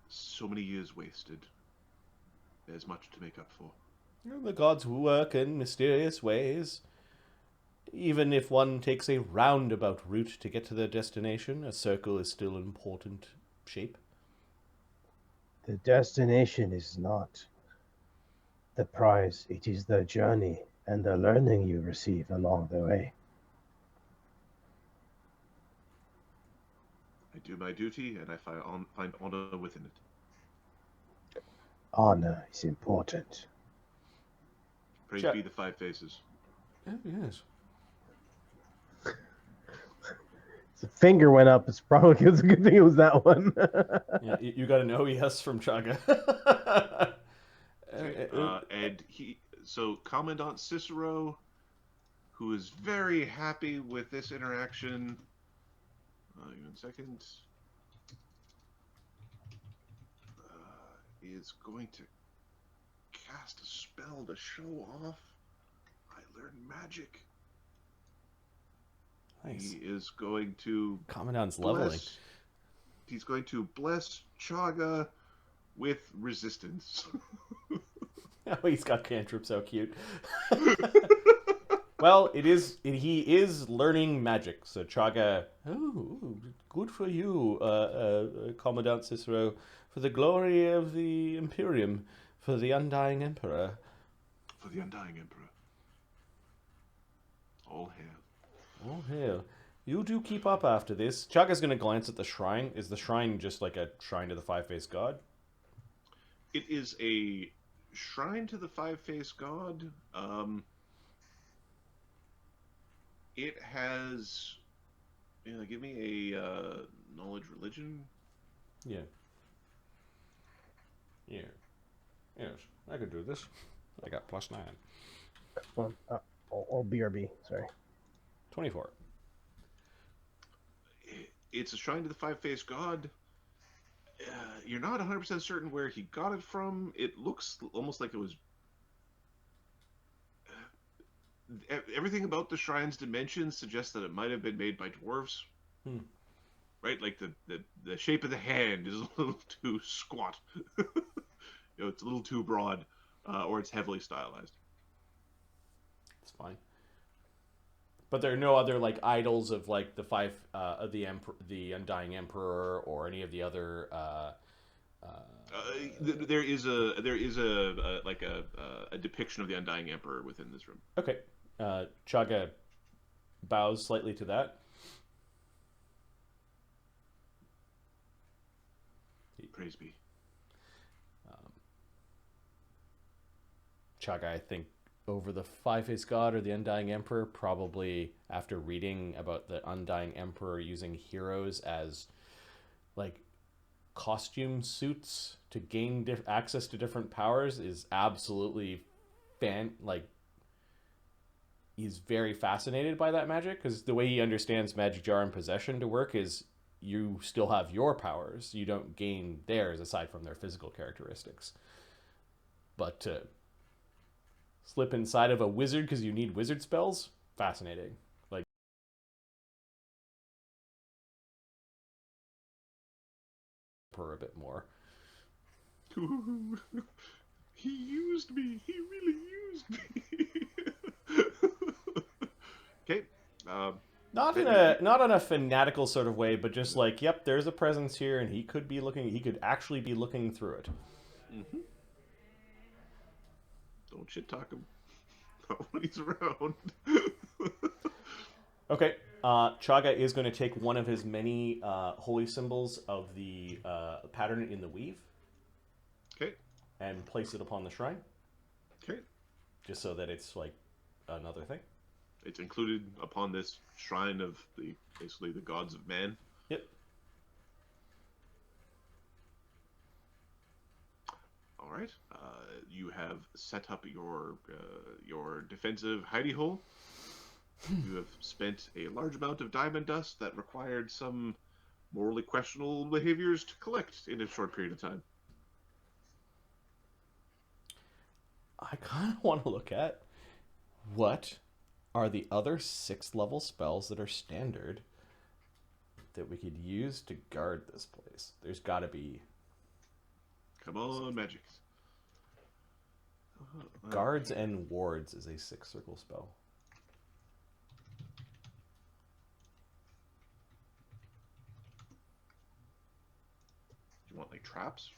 S1: So many years wasted. There's much to make up for.
S2: The gods work in mysterious ways. Even if one takes a roundabout route to get to their destination, a circle is still an important shape.
S3: The destination is not the prize. It is the journey and the learning you receive along the way.
S1: I do my duty, and I find honor within it.
S3: Honor is important.
S1: Praise
S2: Sure.
S1: be the Five Faces.
S2: Oh, yes.
S3: The finger went up. It's probably it's a good thing it was that one.
S2: Yeah, you got an OES from Chagga.
S1: And so Commandant Cicero, who is very happy with this interaction. Give me 1 second. Is going to cast a spell to show off. I learned magic.
S2: Nice.
S1: He is going to
S2: Commandant's leveling.
S1: He's going to bless Chagga with resistance.
S2: Oh, he's got cantrips. So cute. Well, he is learning magic. So Chagga, good for you, Commandant Cicero, for the glory of the Imperium, for the Undying Emperor.
S1: For the Undying Emperor. All hail.
S2: All hail. You do keep up after this. Chagga's going to glance at the shrine. Is the shrine just like a shrine to the Five-Faced God?
S1: It is a shrine to the Five-Faced God. It has... give me a knowledge religion.
S2: Yeah. Yeah. Yes, I could do this. I got +9.
S3: Or BRB, sorry.
S2: 24.
S1: It's a shrine to the Five-Faced God. You're not 100% certain where he got it from. It looks almost like it was... everything about the shrine's dimensions suggests that it might have been made by dwarves. Right? Like the shape of the hand is a little too squat. It's a little too broad, or it's heavily stylized.
S2: It's fine. But there are no other like idols of like the the Undying Emperor or any of the other.
S1: There is a depiction of the Undying Emperor within this room.
S2: Okay, Chagga bows slightly to that.
S1: Praise be.
S2: Chagga, I think, over the Five-Faced God or the Undying Emperor, probably after reading about the Undying Emperor using heroes as, like, costume suits to gain access to different powers is absolutely he's very fascinated by that magic, because the way he understands magic jar and possession to work is you still have your powers. You don't gain theirs aside from their physical characteristics. But to slip inside of a wizard because you need wizard spells, fascinating. Like, per a bit more.
S1: He used me. He really used me. Okay.
S2: Not in a fanatical sort of way, but just like, yep, there's a presence here, and he could actually be looking through it.
S1: Mm-hmm. Don't shit talk him. Not when he's around.
S2: Okay. Chagga is going to take one of his many holy symbols of the pattern in the weave.
S1: Okay.
S2: And place it upon the shrine.
S1: Okay.
S2: Just so that it's like another thing.
S1: It's included upon this shrine of basically the gods of man.
S2: Yep.
S1: All right. You have set up your defensive hidey hole. You have spent a large amount of diamond dust that required some morally questionable behaviors to collect in a short period of time.
S2: I kind of want to look at what are the other 6th level spells that are standard that we could use to guard this place. There's got to be...
S1: Come on, magic.
S2: Guards and Wards is a 6th circle spell.
S1: You want, like, traps?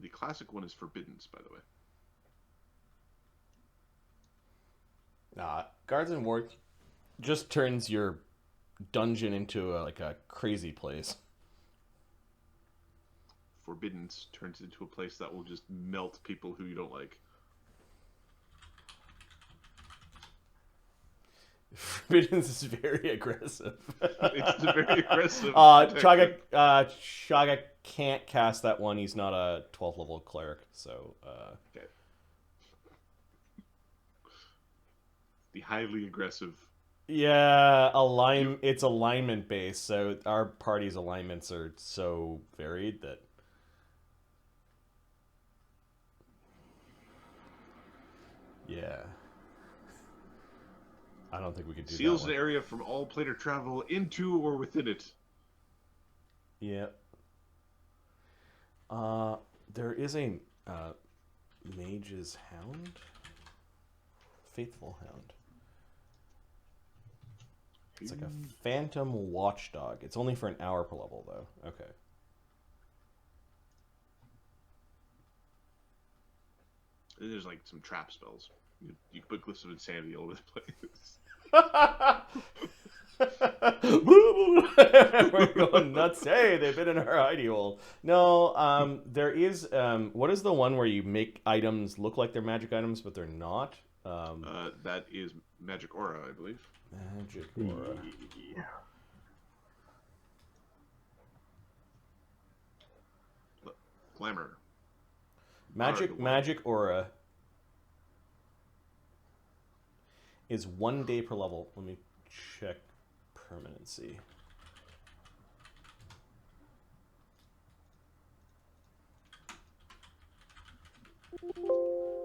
S1: The classic one is Forbiddance, by the way.
S2: Guards and Wards just turns your dungeon into a crazy place.
S1: Forbiddance turns into a place that will just melt people who you don't like.
S2: Forbiddance is very aggressive.
S1: It's very aggressive.
S2: Chagga can't cast that one. He's not a 12th level cleric, so...
S1: Okay. The highly aggressive...
S2: Yeah, it's alignment based, so our party's alignments are so varied that... Yeah. I don't think we could do that.
S1: Seals an area from all planar travel into or within it.
S2: Yeah. There is a Mage's Hound? Faithful Hound. It's like a phantom watchdog. It's only for an hour per level, though. Okay.
S1: And there's like some trap spells. You can put Glyphs of Insanity all over the place.
S2: We're going nuts. Hey, they've been in our hidey hole. No, there is... what is the one where you make items look like they're magic items, but they're not?
S1: That is Magic Aura, I believe.
S2: Magic Aura.
S3: Yeah.
S1: Glamour.
S2: Magic Aura is 1 day per level. Let me check permanency.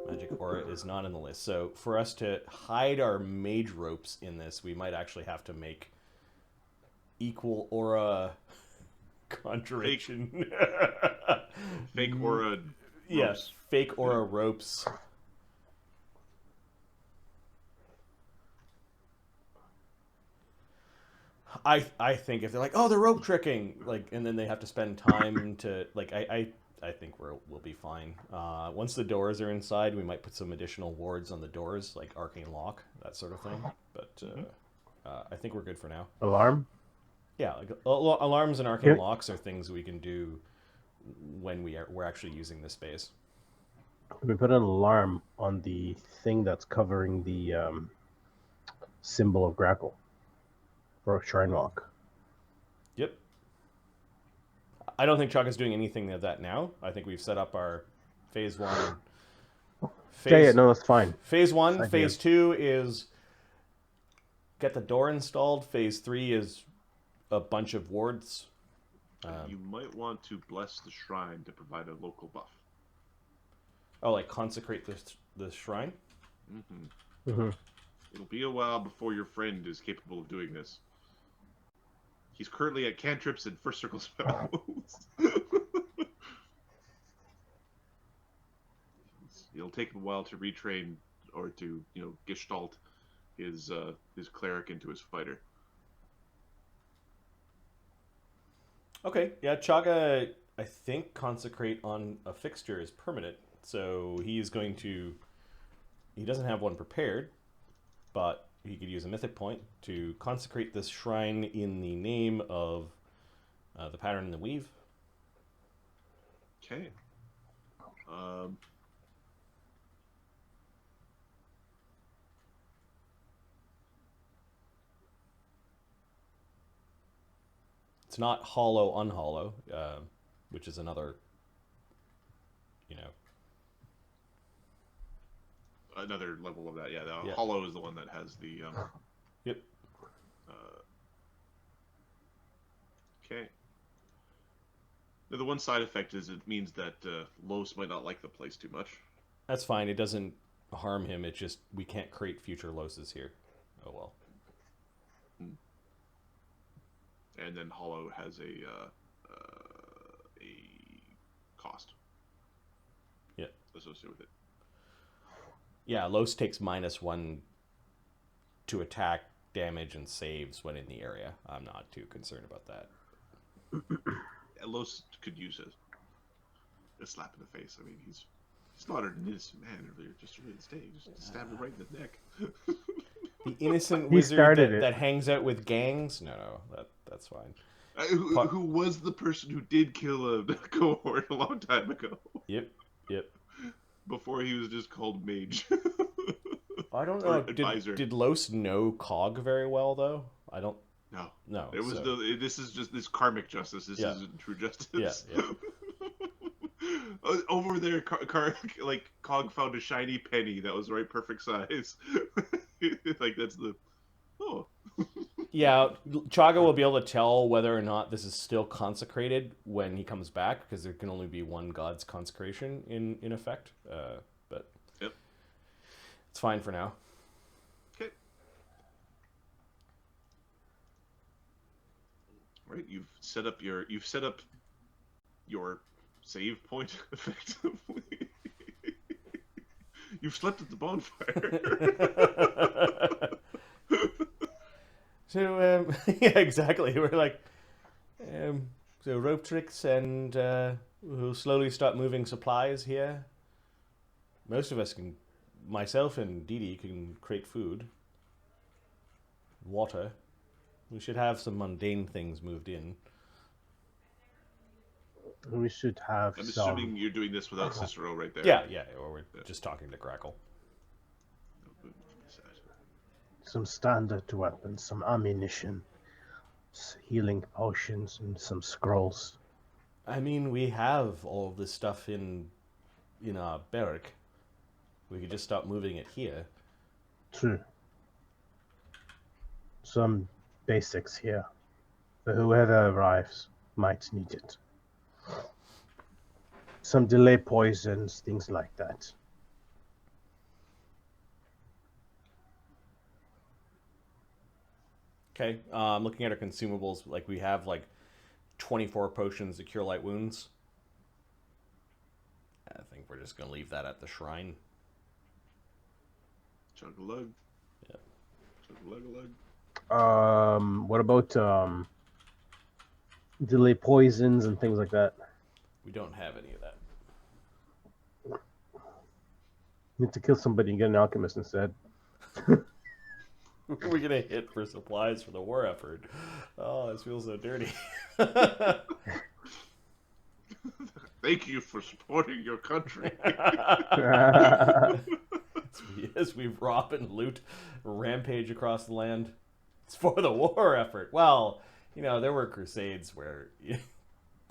S2: Magic Aura is not in the list. So for us to hide our mage ropes in this, we might actually have to make equal aura conjuration.
S1: Fake aura ropes.
S2: Yes, fake aura ropes. I think if they're like, oh, they're rope tricking, like, and then they have to spend time to, like, I think we'll be fine. Once the doors are inside, we might put some additional wards on the doors, like arcane lock, that sort of thing. But I think we're good for now.
S3: Alarm?
S2: Yeah, like alarms and arcane locks are things we can do when we're actually using this space.
S3: We put an alarm on the thing that's covering the symbol of Grakkel for a shrine walk.
S2: Yep. I don't think Chagga's doing anything of that now. I think we've set up our phase 1.
S3: Yeah, no, that's fine.
S2: Phase 1,
S3: That's
S2: phase 2 is get the door installed. Phase 3 is a bunch of wards.
S1: You might want to bless the shrine to provide a local buff.
S2: Oh, like consecrate the shrine?
S1: Mm-hmm.
S3: Mm-hmm.
S1: It'll be a while before your friend is capable of doing this. He's currently at cantrips and first circle spells. It'll take him a while to retrain or to, gestalt his cleric into his fighter.
S2: Okay, yeah, Chagga, I think consecrate on a fixture is permanent, so he's going to... He doesn't have one prepared, but he could use a mythic point to consecrate this shrine in the name of the pattern and the weave.
S1: Okay.
S2: It's not hollow, unhollow, which is another,
S1: Another level of that, yeah. The
S2: Yeah.
S1: hollow is the one that has the...
S2: Yep.
S1: Okay. Now, the one side effect is it means that Los might not like the place too much.
S2: That's fine. It doesn't harm him. It just, we can't create future Loses here. Oh, well.
S1: And then hollow has a cost.
S2: Yeah.
S1: Associated with it.
S2: Yeah, Los takes -1 to attack, damage, and saves when in the area. I'm not too concerned about that.
S1: Los could use a slap in the face. I mean, he's slaughtered an innocent man earlier just earlier this day. Just stabbed him right in the neck.
S2: The innocent
S3: He
S2: wizard
S3: started
S2: that,
S3: it.
S2: that hangs out with gangs? No, that's fine.
S1: Who was the person who did kill a cohort a long time ago?
S2: Yep.
S1: Before he was just called Mage.
S2: I don't
S1: Or
S2: know.
S1: advisor.
S2: Did Los know Cog very well, though? I don't...
S1: No. It was
S2: so-
S1: this is just this karmic justice. This
S2: Yeah.
S1: isn't true justice.
S2: Yeah.
S1: Over there, Cog found a shiny penny that was the right perfect size. Like that's the... Oh.
S2: Yeah, Chagga will be able to tell whether or not this is still consecrated when he comes back, because there can only be one god's consecration in effect. But
S1: Yep.
S2: It's fine for now.
S1: Okay. Right, you've set up your save point effectively. You've slept at the bonfire.
S2: So, yeah, exactly. We're like, so rope tricks, and we'll slowly start moving supplies here. Most of us can, myself and Dee Dee can create food, water. We should have some mundane things moved in.
S3: We should have
S1: I'm
S3: some.
S1: assuming you're doing this without Cicero right there.
S2: Yeah, or we're just talking to Grakkel.
S3: Some standard weapons, some ammunition, healing potions, and some scrolls.
S2: I mean, we have all of this stuff in our barrack. We could just start moving it here.
S3: True. Some basics here. But whoever arrives might need it. Some delay poisons, things like that.
S2: Okay, I'm looking at our consumables. Like, we have, 24 potions to cure light wounds. I think we're just going to leave that at the shrine.
S1: Chug-a-lug.
S2: Yeah.
S1: Chug-a-lug-a-lug.
S3: What about delay poisons and things like that?
S2: We don't have any of that.
S3: You need to kill somebody and get an alchemist instead.
S2: We're going to hit for supplies for the war effort. Oh, this feels so dirty.
S1: Thank you for supporting your country.
S2: as we rob and loot, rampage across the land. It's for the war effort. Well, there were crusades where a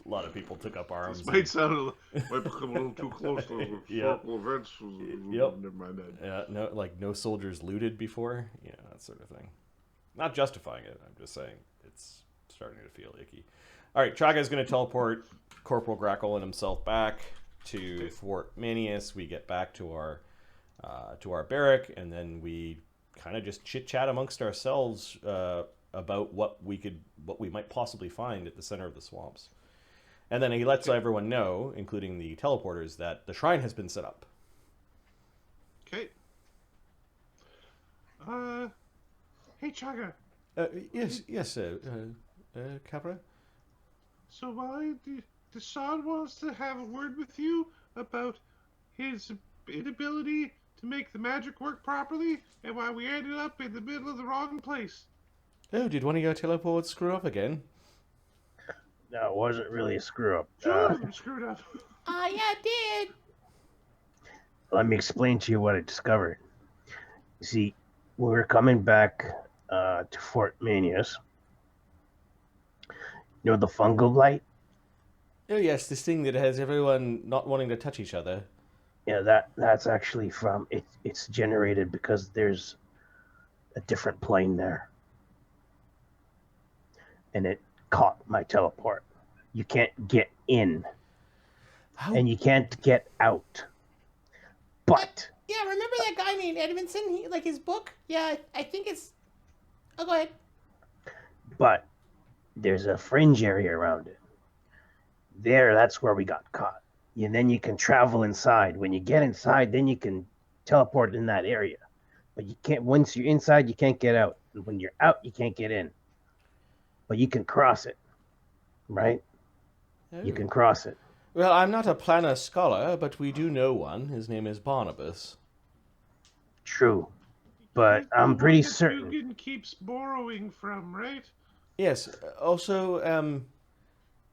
S2: lot of people took up arms.
S1: This might sound might become a little too close to historical events.
S2: Yep.
S1: Never mind that.
S2: Yeah, no soldiers looted before. That sort of thing. Not justifying it. I'm just saying it's starting to feel icky. All right, Chagga is going to teleport Corporal Grakkel and himself back to Fort Manius. We get back to our barrack, and then we kind of just chit chat amongst ourselves about what we might possibly find at the center of the swamps. And then he lets everyone know, including the teleporters, that the shrine has been set up.
S1: Okay. Hey, Chagga.
S2: Yes, Capra.
S1: So Dassod wants to have a word with you about his inability to make the magic work properly, and why we ended up in the middle of the wrong place.
S2: Oh, did one of your teleports screw up again?
S3: No, it wasn't really a screw up.
S1: I'm screwed up.
S4: Yeah, it did.
S3: Let me explain to you what I discovered. You see, when we were coming back to Fort Manius, the fungal blight?
S2: Oh yes, this thing that has everyone not wanting to touch each other.
S3: Yeah, that's actually from it's generated because there's a different plane there. And it caught my teleport. You can't get in.
S2: How?
S3: And you can't get out. But
S4: Yeah, remember that guy named Edmondson? His book? Yeah, I think it's... Oh, go ahead.
S3: But there's a fringe area around it. That's where we got caught. And then you can travel inside. When you get inside, then you can teleport in that area. But you can't. Once you're inside, you can't get out. And when you're out, you can't get in. But you can cross it, right?
S2: Oh.
S3: You can cross it.
S2: Well, I'm not a planner scholar, but we do know one. His name is Barnabas.
S3: True, but I'm pretty certain.
S1: Dugan keeps borrowing from, right?
S2: Yes. Also,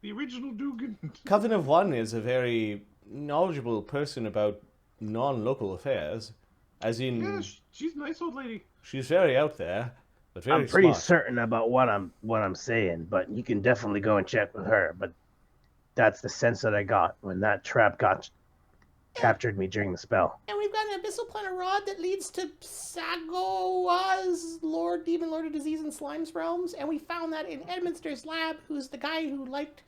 S1: The original Dugan.
S2: Coven of One is a very knowledgeable person about non-local affairs. As in,
S1: Yeah, she's a nice old lady.
S2: she's very out there, but very
S3: I'm pretty
S2: smart.
S3: certain about what I'm saying, but you can definitely go and check with her. But that's the sense that I got when that trap captured me during the spell.
S4: And we've got an abyssal planar rod that leads to Sagoa's demon lord of disease and slimes realms, and we found that in Edmonster's lab, who's the guy who liked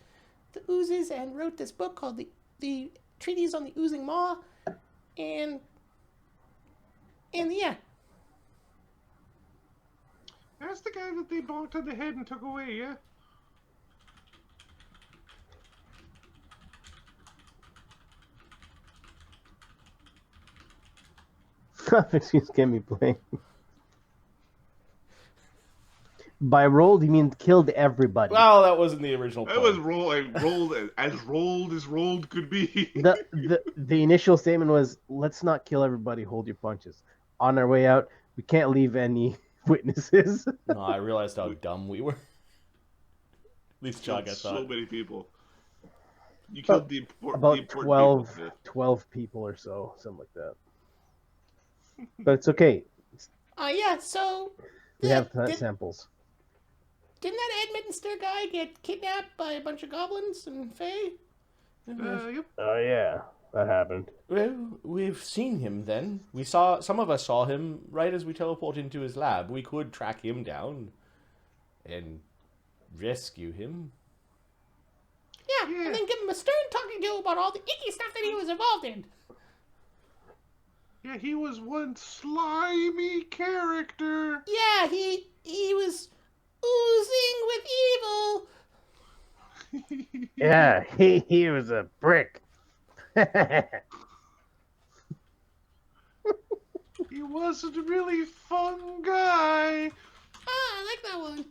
S4: the oozes and wrote this book called the Treatise on the Oozing Maw, and yeah.
S1: That's the guy that they bonked on the head and took away, yeah?
S3: Excuse me, playing. By rolled, you mean killed everybody.
S2: Well, that wasn't the original plan.
S1: That was rolled as rolled could be.
S3: The initial statement was, let's not kill everybody, hold your punches. On our way out, we can't leave any witnesses.
S2: No, I realized how dumb we were. At least
S1: Killed
S2: Chagga
S1: so
S2: thought.
S1: many people. You killed
S3: About
S1: the
S3: 12 people or so, something like that. But it's okay.
S4: Yeah, so...
S3: We have samples.
S4: Didn't that Edmonster guy get kidnapped by a bunch of goblins and fae?
S1: Yep.
S3: Oh, yeah. That happened.
S2: Well, we've seen him then. Some of us saw him right as we teleported into his lab. We could track him down and rescue him.
S4: Yeah, and then give him a stern talking to about all the icky stuff that he was involved in.
S1: Yeah, he was one slimy character.
S4: Yeah, he was oozing with evil.
S3: Yeah, he was a brick.
S1: He wasn't a really fun guy.
S4: I like that one.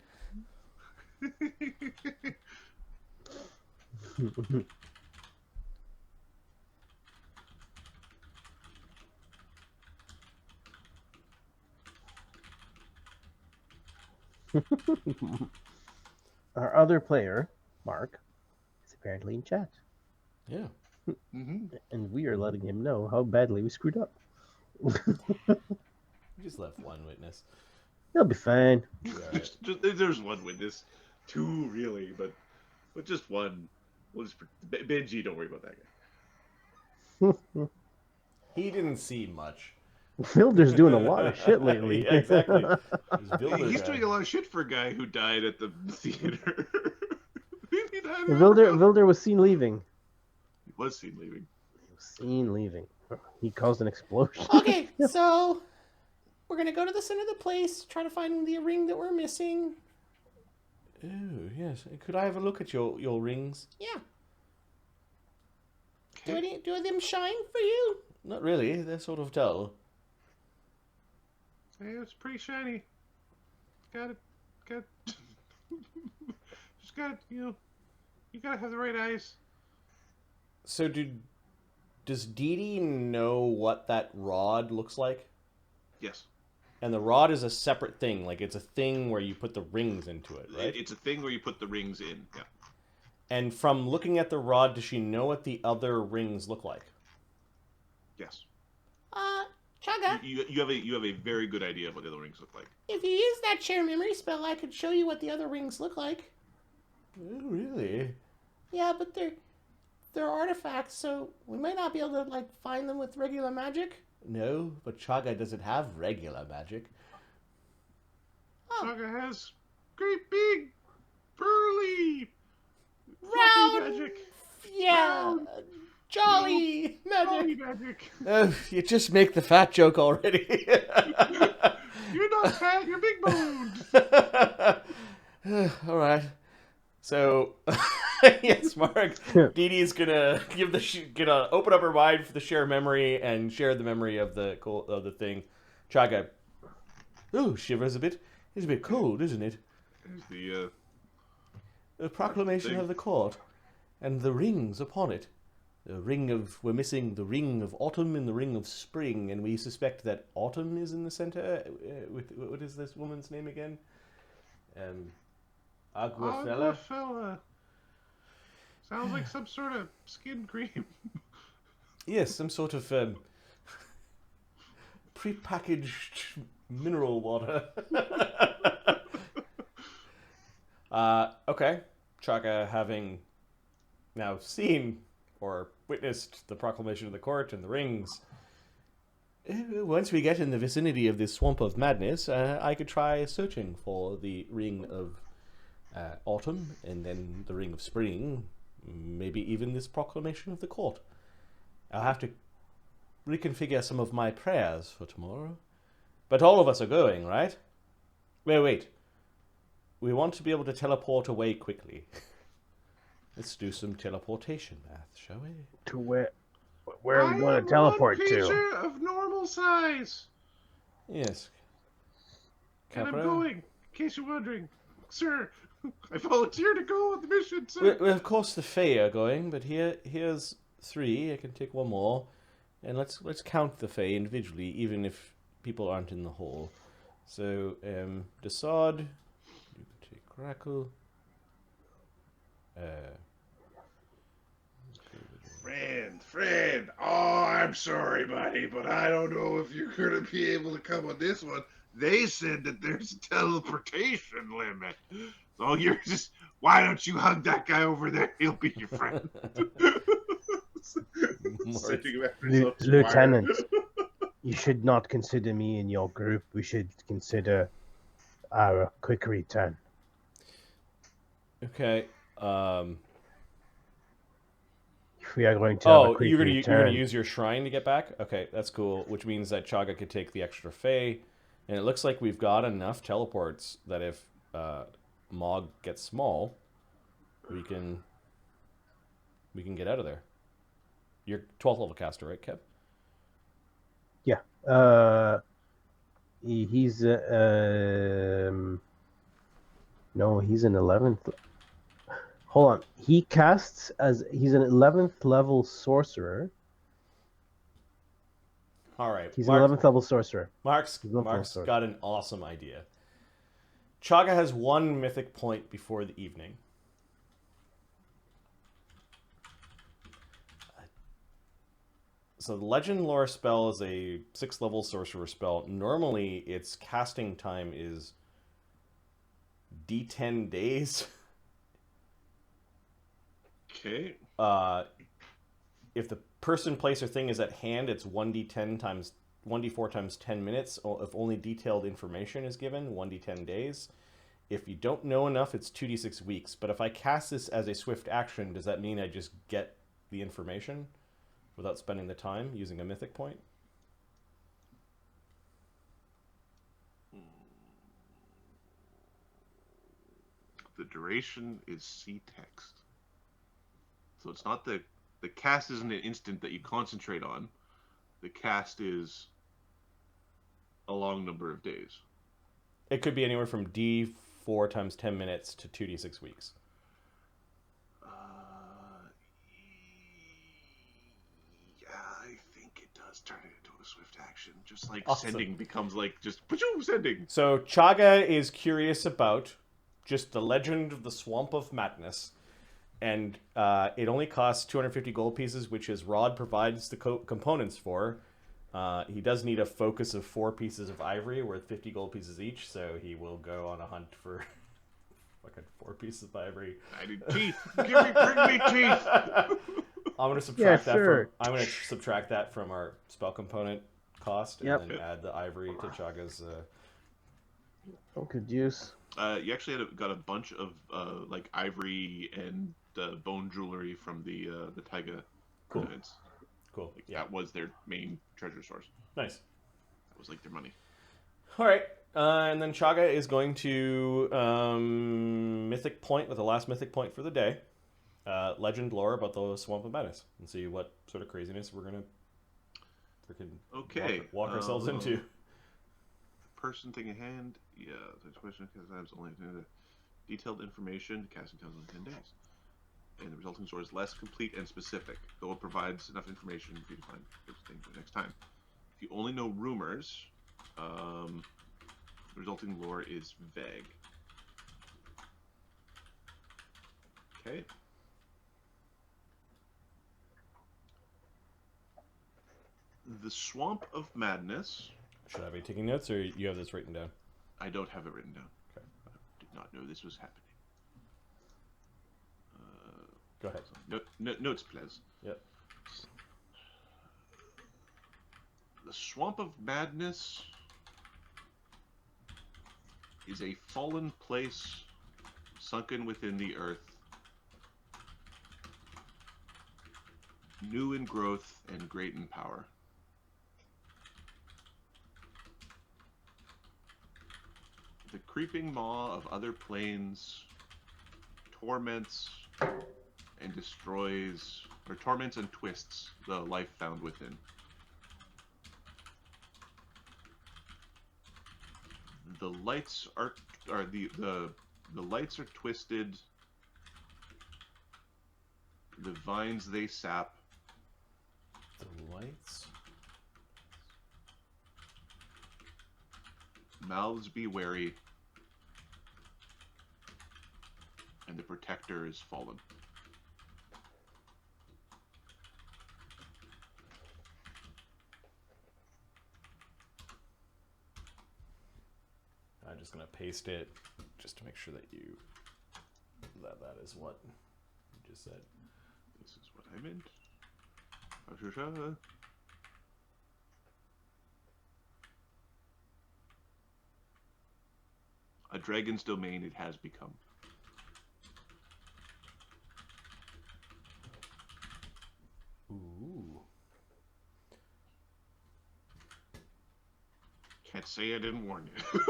S3: Our other player, Mark, is apparently in chat.
S2: Yeah.
S1: Mm-hmm.
S3: And we are letting him know how badly we screwed up.
S2: We just left one witness.
S3: He'll be fine.
S2: Right.
S1: There's one witness. Two, really, but just one. We'll just... Benji, don't worry about that guy.
S2: He didn't see much.
S3: Vilder's doing a lot of shit lately.
S2: Yeah, exactly.
S1: He's doing a lot of shit for a guy who died at the theater. He died
S3: Vilder was seen leaving.
S1: He was seen leaving.
S3: He caused an explosion.
S4: Okay, so we're gonna go to the center of the place, try to find the ring that we're missing.
S2: Oh, yes. Could I have a look at your rings?
S4: Yeah. Do them shine for you?
S2: Not really. They're sort of dull.
S1: Hey, it's pretty shiny. Got it. Just got, you gotta have the right eyes.
S2: So does Dee Dee know what that rod looks like?
S1: Yes.
S2: And the rod is a separate thing. Like, it's a thing where you put the rings into it, right?
S1: It's a thing where you put the rings in, yeah.
S2: And from looking at the rod, does she know what the other rings look like?
S1: Yes.
S4: Chagga,
S1: You have a very good idea of what the other rings look like.
S4: if you use that share memory spell, I could show you what the other rings look like.
S2: Oh, really?
S4: Yeah, but they're artifacts, so we might not be able to find them with regular magic.
S2: No, but Chagga doesn't have regular magic.
S1: Chagga has great big, pearly,
S4: Round
S1: magic.
S4: Yeah,
S1: Round.
S4: jolly
S1: Holy
S4: magic.
S1: magic.
S2: Oh, you just make the fat joke already.
S1: You're not fat, you're big boned.
S2: All right. So, yes, Mark. Dee Dee's gonna gonna open up her mind for the share memory and share the memory of the thing. Chagga. Oh, shivers a bit. It's a bit cold, isn't it?
S1: There's
S2: The proclamation of the court, and the rings upon it. We're missing the ring of autumn and the ring of spring, and we suspect that autumn is in the center. What is this woman's name again? Aguafella?
S1: Aguafella. Sounds like some sort of skin cream.
S2: Yes, some sort of prepackaged mineral water. Okay. Chagga, having now seen or witnessed the proclamation of the court and the rings, once we get in the vicinity of this swamp of madness, I could try searching for the ring of autumn and then the ring of spring, maybe even this proclamation of the court. I'll have to reconfigure some of my prayers for tomorrow. But all of us are going, right? Wait. We want to be able to teleport away quickly. Let's do some teleportation math, shall we?
S3: To where are we going to teleport
S1: one
S3: to?
S1: pager of normal size.
S2: Yes.
S1: And I'm
S2: Capra?
S1: going, in case you're wondering. Sir, I volunteer to go on the mission, sir.
S2: Well, of course the Fae are going, but here's 3. I can take one more. And let's count the Fae individually, even if people aren't in the hall. So, Dassod, you can take Grakkel.
S1: Friend. Oh, I'm sorry, buddy, but I don't know if you're going to be able to come on this one. They said that there's a teleportation limit. So why don't you hug that guy over there? He'll be your friend.
S3: Lieutenant, you should not consider me in your group. We should consider our quick return.
S2: Okay.
S3: If we are going to have a quick
S2: you're
S3: return.
S2: gonna use your shrine to get back? Okay, that's cool. Which means that Chagga could take the extra Fae. And it looks like we've got enough teleports that if Mog gets small, we can get out of there. You're 12th level caster, right, Kev?
S3: Yeah. He's no, he's an 11th. Hold on. He casts he's an 11th level sorcerer.
S2: All right.
S3: He's an 11th level sorcerer.
S2: Mark's got an awesome idea. Chagga has 1 mythic point before the evening. So the Legend Lore spell is a 6th level sorcerer spell. Normally, its casting time is D10 days.
S1: Okay.
S2: If the person, place, or thing is at hand, it's 1d4 times 10 minutes. If only detailed information is given, 1d10 days. If you don't know enough, it's 2d6 weeks. But if I cast this as a swift action, does that mean I just get the information without spending the time using a mythic point?
S1: The duration is C text. So it's not the cast isn't an instant that you concentrate on. The cast is a long number of days.
S2: It could be anywhere from D4 times 10 minutes to 2d6 weeks.
S1: Yeah, I think it does turn it into a swift action. Just like
S2: Awesome.
S1: sending becomes like just sending.
S2: So Chagga is curious about just the legend of the Swamp of Madness. And it only costs 250 gold pieces, which his rod provides the components for. He does need a focus of 4 pieces of ivory worth 50 gold pieces each, so he will go on a hunt for fucking 4 pieces of ivory.
S1: I need teeth. Bring me teeth.
S2: I'm gonna subtract
S3: Yeah, sure.
S2: I'm gonna subtract that from our spell component cost, and
S3: Yep.
S2: then add the ivory to Chagga's.
S3: Oh, good use.
S1: You actually got a bunch of like ivory and bone jewelry from the Taiga
S2: Cool.
S1: events.
S2: Cool.
S1: Like,
S2: Yeah.
S1: that was their main treasure source.
S2: Nice.
S1: That was like their money.
S2: All right, and then Chagga is going to mythic point with the last mythic point for the day. Legend lore about the Swamp of Madness, and see what sort of craziness we're gonna freaking walk ourselves into.
S1: Person, thing in hand. Yeah, the question is only detailed information. Casting time is only 10 days. And the resulting story is less complete and specific, though it provides enough information for you to find things for the next time. If you only know rumors, the resulting lore is vague. Okay. The Swamp of Madness.
S2: Should I be taking notes, or you have this written down?
S1: I don't have it written down.
S2: Okay.
S1: I did not know this was happening.
S2: Go ahead.
S1: Notes, please.
S2: Yep.
S1: The Swamp of Madness is a fallen place sunken within the earth, new in growth and great in power. The creeping maw of other planes torments and destroys, or torments and twists the life found within. The lights are the lights are twisted. The vines they sap.
S2: The lights.
S1: Mouths be wary. And the protector is fallen.
S2: I'm just gonna paste it just to make sure that that is what you just said.
S1: This is what I meant. A dragon's domain it has become.
S2: Ooh.
S1: Can't say I didn't warn you.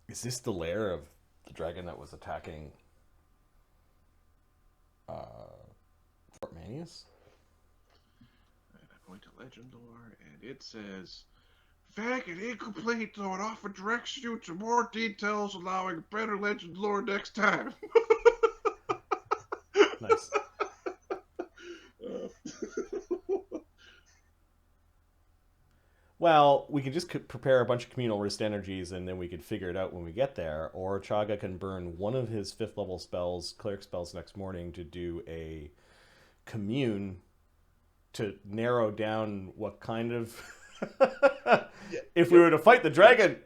S2: Is this the lair of the dragon that was attacking Fort Manius?
S1: And I point to legend lore, and it says, "Vague and incomplete, though it often directs you to more details, allowing better legend lore next time."
S2: Nice. Well, we can just prepare a bunch of communal wrist energies, and then we could figure it out when we get there. Or Chagga can burn one of his 5th level spells, cleric spells, next morning to do a commune to narrow down what kind of. If we were to fight the dragon,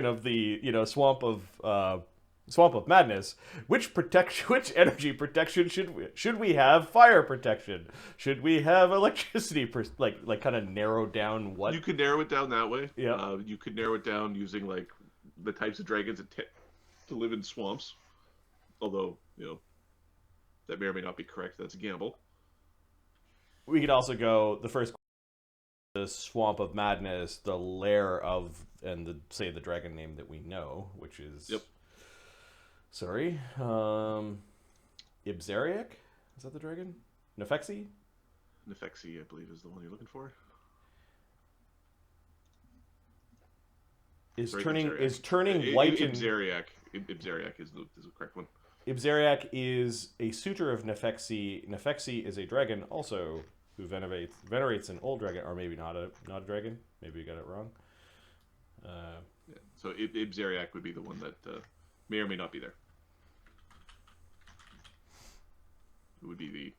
S2: of the swamp of madness, which energy protection should we have? Fire protection? Should we have electricity? Like kind of narrow down what
S1: you could narrow it down that way.
S2: Yeah.
S1: You could narrow it down using like the types of dragons that to live in swamps. Although that may or may not be correct. That's a gamble.
S2: We could also go the first. The swamp of madness, the lair of, and the dragon name that we know, which is sorry, Ibzeriak? Is that the dragon? Nefexi?
S1: Nefexi, I believe, is the one you're looking for.
S2: Is turning white.
S1: Ibzeriak. Ibzeriak is the correct one.
S2: Ibzeriak is a suitor of Nefexi. Nefexi is a dragon also who venerates an old dragon, or maybe not a dragon. Maybe you got it wrong.
S1: So Ibzeriak would be the one that may or may not be there. It would be the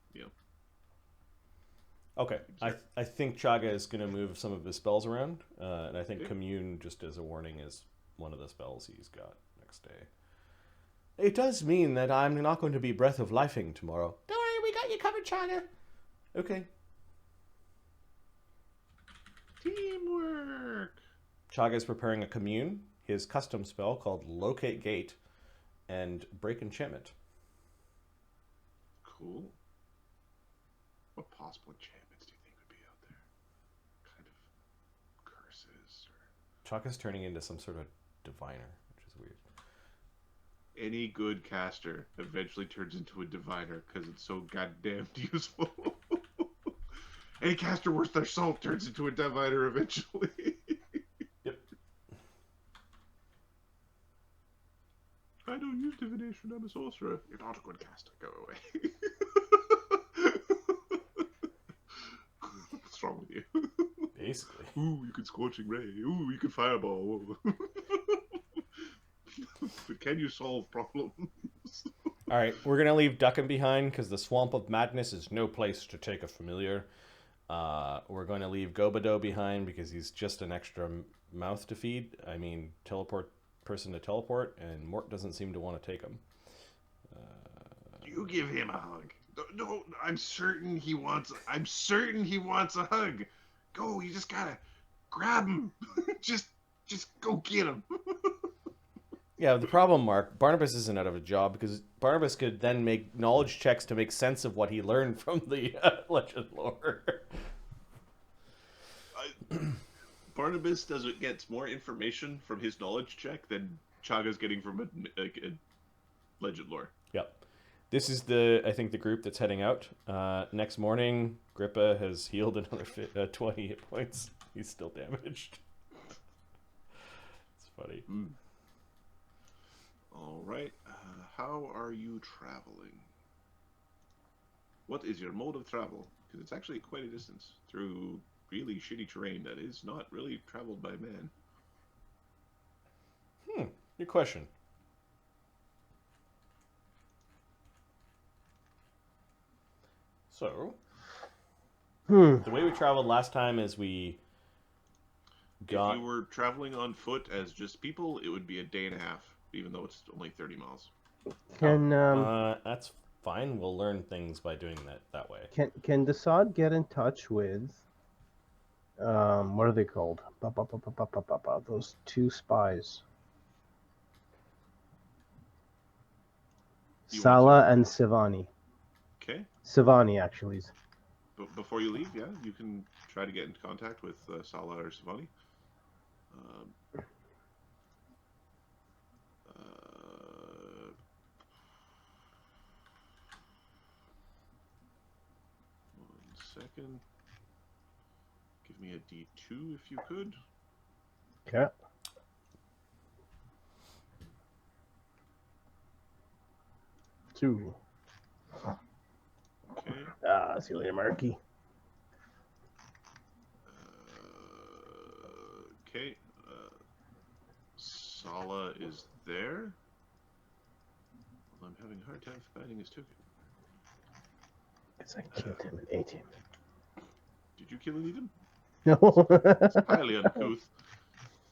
S2: Okay, I think Chagga is going to move some of his spells around, and I think Commune, just as a warning, is one of the spells he's got next day. It does mean that I'm not going to be Breath of Lifing tomorrow.
S4: Don't worry, we got you covered, Chagga.
S2: Okay.
S1: Teamwork!
S2: Chagga is preparing a commune, his custom spell called Locate Gate, and Break Enchantment.
S1: Cool. What possible enchantments do you think would be out there? Kind of curses?
S2: Chagga's turning into some sort of diviner, which is weird.
S1: Any good caster eventually turns into a diviner because it's so goddamn useful. Any caster worth their salt turns into a diviner eventually.
S2: Yep.
S1: I don't use divination, I'm a sorcerer. You're not a good caster, go away. What's wrong with you?
S2: Basically.
S1: Ooh, you can Scorching Ray. Ooh, you can Fireball. But can you solve problems?
S2: Alright, we're going to leave Duckin behind because the Swamp of Madness is no place to take a familiar. We're going to leave Gobado behind because he's just an extra mouth to feed. I mean, person to teleport, and Mort doesn't seem to want to take him.
S1: You give him a hug. No, I'm certain he wants a hug. Go, you just gotta grab him. just go get him.
S2: Yeah, the problem, Mark, Barnabas isn't out of a job because Barnabas could then make knowledge checks to make sense of what he learned from the legend lore.
S1: Barnabas gets more information from his knowledge check than Chagga's getting from a legend lore.
S2: Yep. This is I think the group that's heading out. Next morning, Grippa has healed another 20 hit points. He's still damaged. It's funny.
S1: All right. How are you traveling? What is your mode of travel? Because it's actually quite a distance through really shitty terrain that is not really traveled by man.
S2: Good question. So, the way we traveled last time is we got...
S1: If you were traveling on foot as just people, it would be a day and a half, even though it's only 30 miles.
S2: That's fine. We'll learn things by doing that way.
S3: Can Dassod get in touch with what are they called? Those two spies. Sala and Sivani.
S1: Okay.
S3: Sivani, actually.
S1: But before you leave, yeah, you can try to get in contact with Sala or Sivani. Second. Give me a D2 if you could.
S3: Okay. Two.
S1: Okay.
S3: See you later, Marky.
S1: Okay. Sala is there. Well, I'm having a hard time finding his token.
S3: Because I killed him and ate him.
S1: Did you kill and eat him?
S3: No.
S1: It's highly uncouth.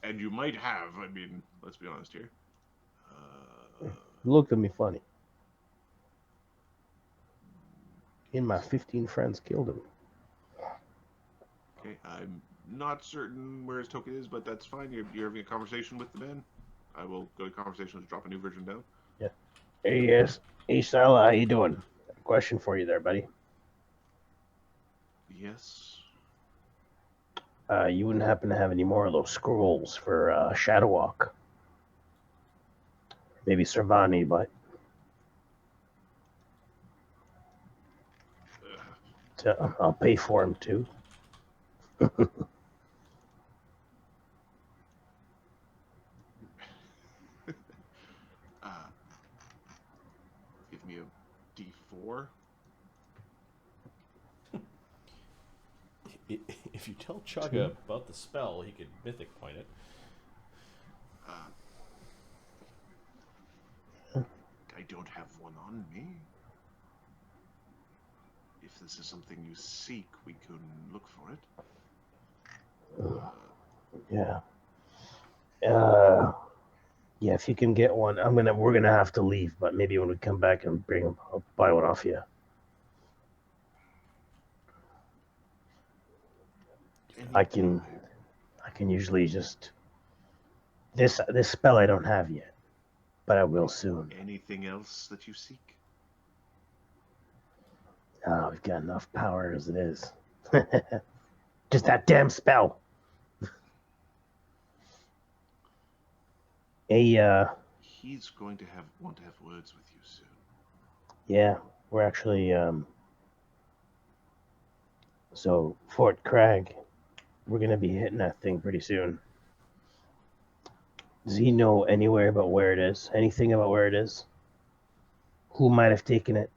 S1: And you might have. I mean, let's be honest here.
S3: Looked at me funny. And my 15 friends killed him.
S1: Okay, I'm not certain where his token is, but that's fine. You're having a conversation with the man. I will go to conversation to drop a new version down.
S3: Yeah. Hey, yes. Hey, Sala, how you doing? Question for you there, buddy.
S1: Yes.
S3: You wouldn't happen to have any more of those scrolls for Shadow Walk? Maybe Servani, but I'll pay for him too.
S1: Give me a D4.
S2: If you tell Chagga about the spell, he could mythic point it.
S1: I don't have one on me. If this is something you seek, we can look for it.
S3: Yeah. Yeah, if you can get one, we're gonna have to leave, but maybe when we come back and bring them, I'll buy one off you. I can usually just this spell I don't have yet, but I will soon.
S1: Anything else that you seek?
S3: Oh, we've got enough power as it is. Just that damn spell.
S1: He's going to want to have words with you soon.
S3: Yeah, we're actually so Fort Crag, we're gonna be hitting that thing pretty soon. Does he know anywhere about where it is? Anything about where it is? Who might have taken it?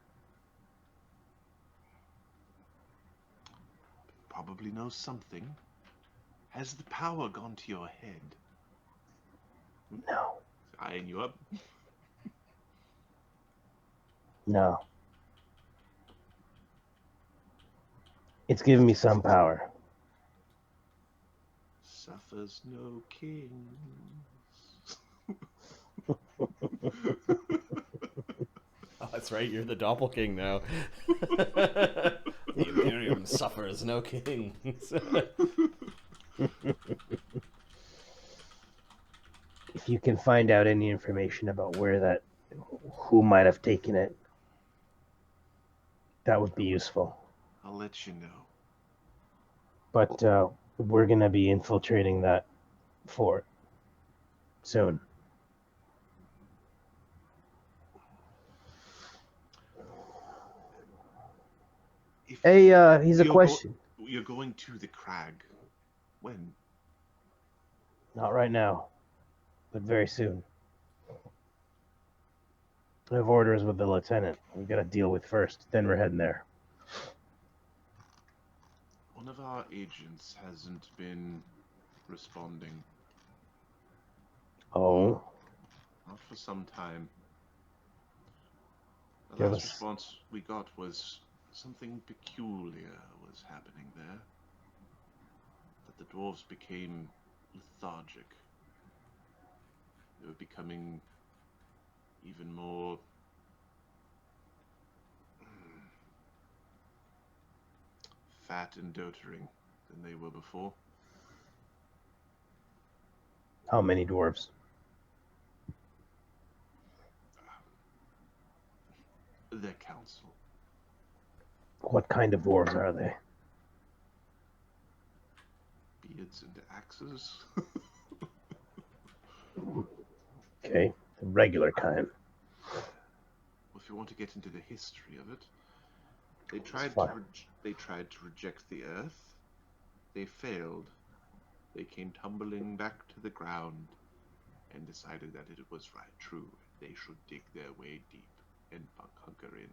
S1: Probably knows something. Has the power gone to your head?
S3: No.
S1: Eyeing you up.
S3: No. It's giving me some power.
S1: Suffers no kings.
S2: Oh, that's right. You're the doppelking now. The Imperium suffers no kings.
S3: If you can find out any information about who might have taken it, that would be useful.
S1: I'll let you know.
S3: But we're gonna be infiltrating that fort soon. Hey, here's a question.
S1: You're going to the crag. When?
S3: Not right now, but very soon. I have orders with the lieutenant. We gotta deal with first, then we're heading there.
S1: One of our agents hasn't been responding.
S3: Oh?
S1: Not for some time. The
S3: Give
S1: last
S3: us-
S1: response we got was something peculiar was happening there. That the dwarves became lethargic. They were becoming even more fat and doting than they were before.
S3: How many dwarves?
S1: Their council.
S3: What kind of dwarves are they?
S1: Beards and axes.
S3: Okay, the regular kind.
S1: Well, if you want to get into the history of it, they tried to reject the earth. They failed. They came tumbling back to the ground and decided that it was true. They should dig their way deep and hunker in.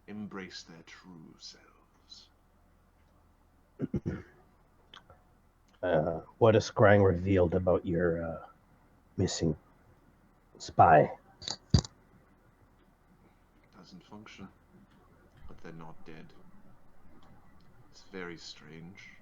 S1: Embrace their true selves.
S3: What has scrying revealed about your missing spy?
S1: Doesn't function. But they're not dead. It's very strange.